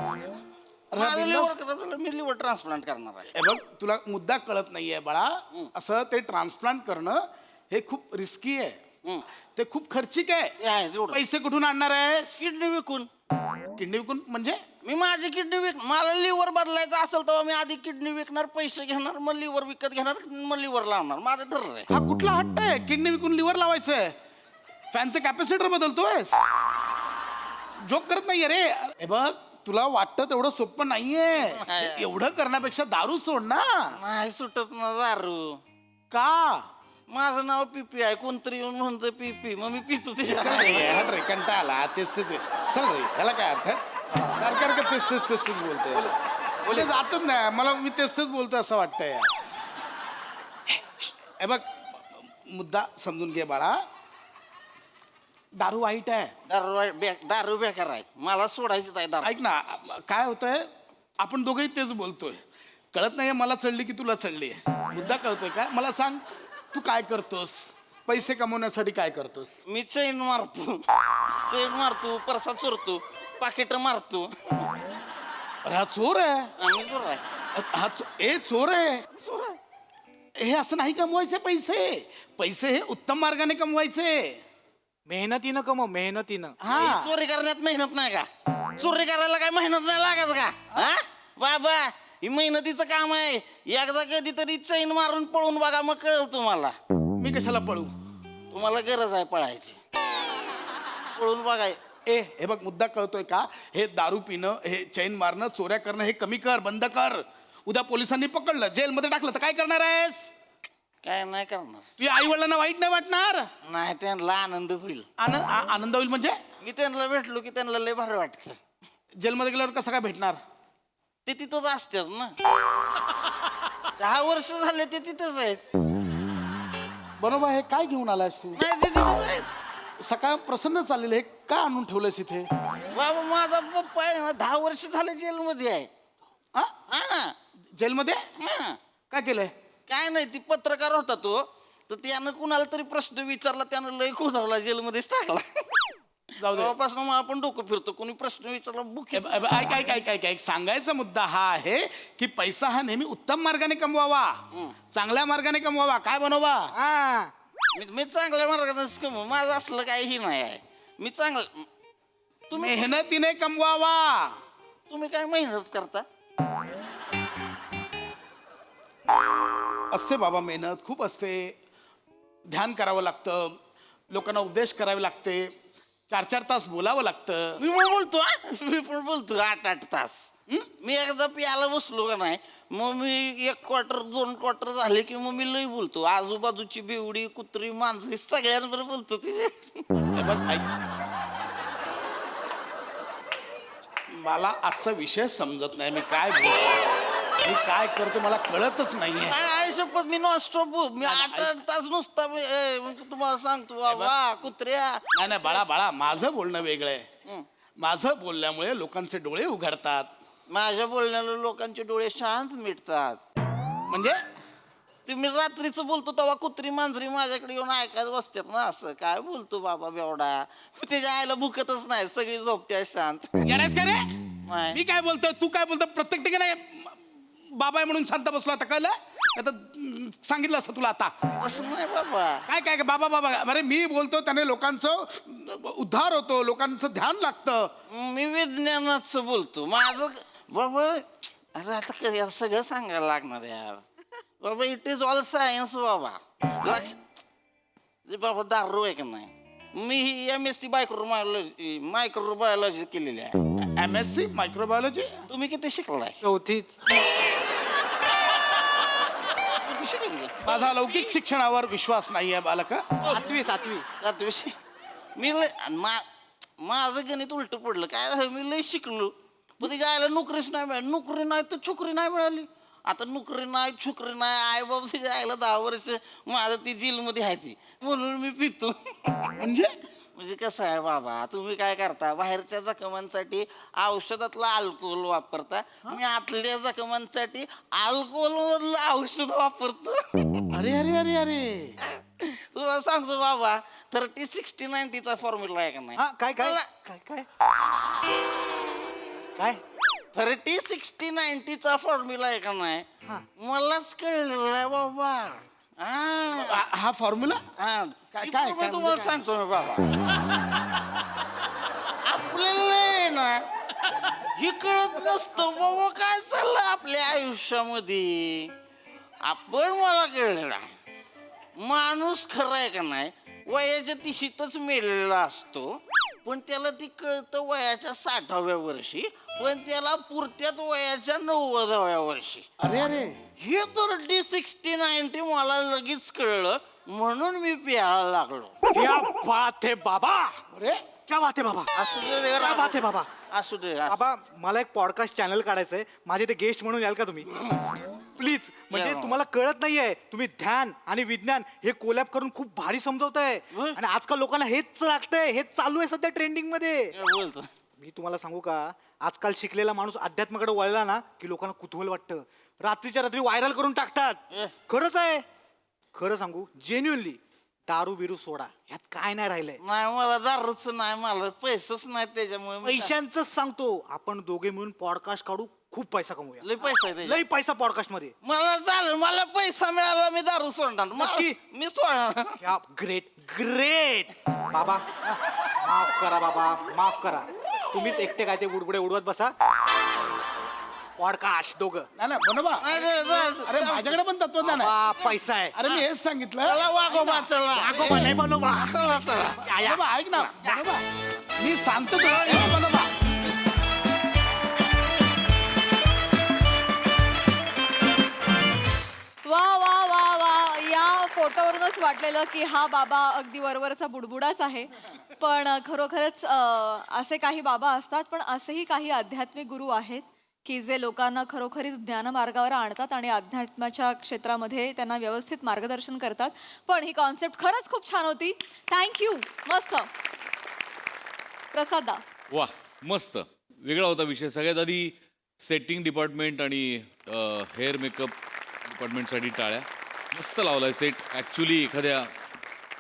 माझं लिव्हर खराब झालं मी लिव्हर ट्रान्सप्लांट करणार आहे. हे बघ तुला मुद्दा कळत नाहीये बाळा. असं ते ट्रान्सप्लांट करणं हे खूप रिस्की आहे. ते खूप खर्चिक आहे. पैसे कुठून आणणार आहेस? किडनी विकून. किडनी विकून म्हणजे? मी माझी किडनी मला लिव्हर बदलायचं असेल तेव्हा मी आधी किडनी विकणार पैसे घेणार मग लिव्हर विकत घेणार मग लिव्हर लावणार. माझं ठरलं आहे. हा कुठला हट्ट आहे किडनी विकून लिव्हर लावायचंय? फॅनचं कॅपॅसिटर बदलतोय? जोक करत नाहीये रे. हे बघ तुला वाटतं तेवढं सोपं नाहीये. एवढं करण्यापेक्षा दारू सोड ना. नाही सुटत ना दारू. का? माझं नाव पिपी आहे. कोणतरी येऊन म्हणतं पिपी मग मी पितो चल रे हट रे कंटाळा आला. तेच तेच चल रे ह्याला काय अर्थ? सारखं तेच तेच तेच तेच बोलतोय. बोले जातच नाही मला. मी तेच तेच बोलतोय असं वाटतंय. हे बघ मुद्दा समजून घे बाळा. दारू वाईट आहे. दारू बेकार आहे. मला सोडायचं आहे दारू. ऐक ना काय होतंय आपण दोघंही तेच बोलतोय. कळत नाहीये मला चढली की तुला चढली. मुद्दा कळतोय का? मला सांग तू काय करतोस? पैसे कमवण्यासाठी काय करतोस? मी चैन मारतो. परसा चोरतो पाकिट मारतो. अरे हा चोर आहे. आम्ही चोर आहे. हा चोर आहे. हे असं नाही कमवायचे पैसे. पैसे हे उत्तम मार्गाने कमवायचे. मेहनतीनं कमव मेहनतीनं. हा चोरी करण्यात मेहनत नाही का? चोरी करायला काय मेहनत नाही लागत का? हा बाबा ही मेहनतीचं काम आहे. एकदा कधीतरी चैन मारून पळून बघा मग कळलं तुम्हाला. मी कशाला पळू? तुम्हाला गरज आहे पळायची. पळून बघाय. हे बघ मुद्दा कळतोय का? हे दारू पिणं हे चैन मारणं चोऱ्या करणं हे कमी कर बंद कर. उद्या पोलिसांनी पकडलं जेलमध्ये टाकलं तर काय करणार आहेस? काय नाही करणार. तुझ्या आई वडिलांना वाईट नाही वाटणार? नाही त्यांना आनंद होईल. आनंद होईल म्हणजे? मी त्यांना भेटलो की त्यांना लय भारी वाटतं. जेलमध्ये गेल्यावर कसं काय भेटणार? ते तिथंच असतात ना. 10 वर्ष झाले ते तिथंच आहेत. बरोबर. हे काय घेऊन आलायस तू? नाही ते तिथंच आहेत. सकाळ प्रसन्न चाललेलं हे का आणून ठेवलंयस इथे? बाबा माझा पप्पा आहे ना 10 वर्ष झाले जेलमध्ये आहे. हा जेलमध्ये? हा. काय केलंय? काय नाही ती पत्रकार होता तो तर त्यानं कुणाला तरी प्रश्न विचारला त्यानं लय खोदावला जेलमध्येच टाकला. जाऊ दे. तेव्हापासून मग आपण डोकं फिरतो. कोणी प्रश्न विचारला बुक ऐक सांगायचा मुद्दा हा आहे की पैसा हा नेहमी उत्तम मार्गाने कमवावा. चांगल्या मार्गाने कमवावा. काय बनवा? मी चांगल्या मार्गानेच कमव. माझं असलं काही नाही आहे. मी चांगलं तुम्ही मेहनतीने कमवावा. तुम्ही काय मेहनत करता? असते बाबा मेहनत खूप असते. ध्यान करावं लागतं. लोकांना उपदेश करावे लागते. 4-4 तास बोलावं लागतं. मी पण बोलतो 8-8 तास. मी एकदा प्यायला बसलो का नाही मग मी 1 क्वार्टर 2 क्वार्टर झाले की मग मी लई बोलतो. आजूबाजूची बेवडी कुत्री माणसं सगळ्यांबरोबर बोलतो. मला आजचा विषय समजत नाही. मी काय बोलतो मी काय करतो मला कळतच नाहीये. काय शपथ मी नॉनस्टॉप मी 8 तास नुसता तुम्हाला सांगतो बाबा कुत्र्या. नाही बाळा माझं बोलणं वेगळं आहे. माझं बोलल्यामुळे लोकांचे डोळे उघडतात. माझ्या बोलण्याला लोकांचे डोळे शांत मिटतात. म्हणजे तुम्ही रात्रीचं बोलतो तेव्हा कुत्री मांजरी माझ्याकडे येऊन ऐकायला बसतात ना. असं काय बोलतो बाबा बेवडा, त्याच्या आईला भुकतच नाही, सगळी झोपते शांत. येण्यास का रे? नाही. मी काय बोलतो तू काय बोलतो? प्रत्येक ठिकाणी बाबा आहे म्हणून शांत बसलो. आता कळलं? आता सांगितलं असतं तुला. आता असं नाही बाबा. काय काय काय बाबा बाबा, अरे मी बोलतो त्याने लोकांचं उद्धार होतो, लोकांचं ध्यान लागतं. मी विज्ञानाचं बोलतो. माझं बाबा, अरे आता यार सगळं सांगायला लागणार यार बाबा. इट इज ऑल सायन्स बाबा. बाबा दारू आहे का नाही, मी MSc मायक्रोबायोलॉजी केलेली आहे. MSc microbiology. तुम्ही किती शिकलाय? चौथी. किती शिकले? माझा लौकिक शिक्षणावर विश्वास नाहीये बालका. सातवी. मी लय माझं गणित उलट पडलं. काय झालं, मी लय शिकलो पण त्याच्या आईला नोकरीच नाही मिळाली. नोकरी नाही तर छोकरी नाही मिळाली. आता नोकरी नाही, छोकरी नाही, आई बाबा त्याच्या आईला 10 वर्ष माझं ती जेलमध्ये आहे ती, म्हणून मी पितो. म्हणजे कसं आहे बाबा, तुम्ही काय करता, बाहेरच्या जखमांसाठी औषधातलं अल्कोहोल वापरता, मी आतल्या जखमांसाठी अल्कोहोल मधलं औषध वापरतो. अरे अरे अरे अरे, तुम्हाला सांगतो बाबा, 30-60-90चा फॉर्म्युला आहे का नाही? हा काय काय काय काय काय 30-60-90चा फॉर्म्युला आहे का नाही? मलाच कळलेलं आहे बाबा. हा फॉर्म्युला हा, काय- ती काय- formula काय तुम्हाला म्हणजे सांगतो मी बाबा. आपल्याला आहे ना हे कळत नसतं बाबा काय चाललं आपल्या आयुष्यामध्ये. आपण मला कळलेला माणूस खरा आहे का नाही, वयाच्या 30तच मेलेला असतो, पण त्याला ती कळतं वयाच्या 60व्या वर्षी, पण त्याला पुरत्यात वयाच्या 90व्या वर्षी. अरे अरे, हे 30-60-90 मला लगेच कळलं, म्हणून मी प्यायला लागलो. क्या बात है बाबा. अरे क्या बात है बाबा. असू दे रे, क्या बात है बाबा. असू दे. बाबा मला एक पॉडकास्ट चॅनल काढायचंय, माझे ते गेस्ट म्हणून याल का तुम्ही प्लीज? म्हणजे या. तुम्हाला कळत नाहीये, तुम्ही ध्यान आणि विज्ञान हे कोलॅब करून खूप भारी समजवताय आणि आजकाल लोकांना हेच लागतंय, हेच चालू आहे सध्या ट्रेंडिंग मध्ये. बोलतो. मी तुम्हाला सांगू का, आजकाल शिकलेला माणूस अध्यात्माकडे वळला ना की लोकांना कुतूहल वाटतं, रात्रीच्या रात्री व्हायरल करून टाकतात. खरंच आहे, खरं सांगू जेन्युअनली, दारू बिरू सोडा, ह्यात काय नाही राहिलंय. नाही मला दारूच नाही, मला पैसेच नाही, त्याच्यामुळे पैशांच सांगतो, आपण दोघे मिळून पॉडकास्ट काढू, खूप पैसा कमवूया. लय पैसा आहे त्याच्यात. लय पैसा पॉडकास्ट मध्ये. मला चालेल, मला पैसा मिळाला मी दारू सोडणार. नक्की? मी सोडणार. Great great. बाबा माफ करा, बाबा माफ करा. तुम्हीच एकटे काय ते बुडबुडे उडवत बसा. पॉडकास्ट दोघं. नाही नाही बनवा. अरे माझ्याकडे पण तत्वज्ञान आहे. बाबा, पैसा आहे. अरे मी हेच सांगितलं. चला वागोबा, चला. वागोबा नाही बनोबा. चला चला. या, या. बनवा, ऐक ना बनवा. मी सांगतो तुला, हे बनवा. वा वा वा वा, या फोटोवरूनच वाटलेलं की हा बाबा अगदी वरवरचा बुडबुडाच आहे. पण खरोखरच असे काही बाबा असतात, पण असेही काही आध्यात्मिक गुरु आहेत की जे लोकांना खरोखरीच ज्ञानमार्गावर आणतात आणि अध्यात्माच्या क्षेत्रामध्ये त्यांना व्यवस्थित मार्गदर्शन करतात. पण ही कॉन्सेप्ट खरंच खूप छान होती. थँक्यू. मस्त. प्रसादा. वा, मस्त वेगळा होता विषय. सगळ्यात आधी सेटिंग डिपार्टमेंट आणि हेअर मेकअप डिपार्टमेंटसाठी टाळ्या. मस्त लावलाय सेट. ॲक्च्युली एखाद्या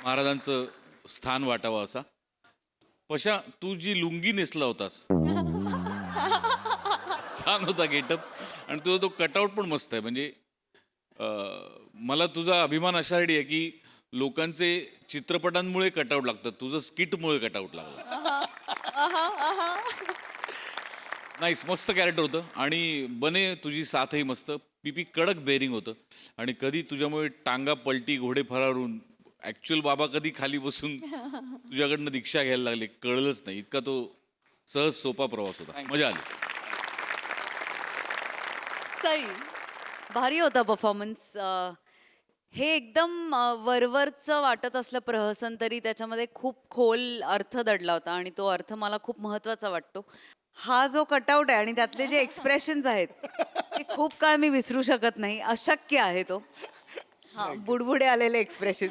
महाराजांचं स्थान वाटावं असा. पशा, तू जी लुंगी नेसला होतास छान होता गेटअप, आणि तुझा तो कटआउट पण मस्त आहे. म्हणजे मला तुझा अभिमान अशासाठी आहे की लोकांचे चित्रपटांमुळे कटआउट लागतात, तुझं स्किटमुळे कटआउट लागलं. नाईस, मस्त कॅरेक्टर होतं. आणि बने तुझी साथही मस्त. पीपी कडक बेरिंग होतं, आणि कधी तुझ्यामुळे टांगा पलटी, घोडे फरारून, ॲक्च्युअल बाबा कधी खाली बसून तुझ्याकडनं दीक्षा घ्यायला लागले कळलंच नाही. इतका तो सहज सोपा प्रवास होता. मजा आली. सई. भारी होता परफॉर्मन्स. हे एकदम वरवरचं वाटत असलं प्रहसन, तरी त्याच्यामध्ये खूप खोल अर्थ दडला होता, आणि तो अर्थ मला खूप महत्त्वाचा वाटतो. हा जो कटआउट आहे आणि त्यातले जे एक्सप्रेशन्स आहेत ते खूप काळ मी विसरू शकत नाही. अशक्य आहे तो. बुडबुडे आलेले एक्सप्रेशन.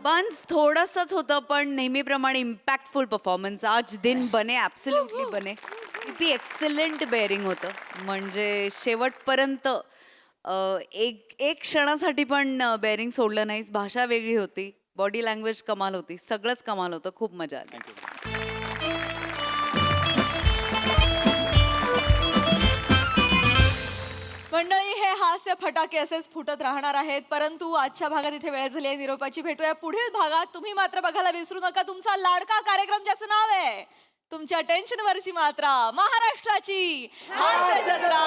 बन्स थोडंसंच होतं पण नेहमीप्रमाणे इम्पॅक्टफुल परफॉर्मन्स. आज दिन बने, ॲब्सोल्युटली बने. किती एक्सलंट बेअरिंग होतं, म्हणजे शेवटपर्यंत एक क्षणासाठी पण बेअरिंग सोडलं नाहीस. भाषा वेगळी होती, बॉडी लँग्वेज कमाल होती, सगळंच कमाल होतं. खूप मजा आली. मंडळी, हे हास्य फटाके असेच फुटत राहणार आहेत, परंतु आजच्या भागात इथे वेळ झाली आहे निरोपाची. भेटूया पुढील भागात. तुम्ही मात्र बघायला विसरू नका तुमचा लाडका कार्यक्रम ज्याचं नाव आहे तुमच्या टेन्शनवरची मात्रा, महाराष्ट्राची हास्य जत्रा.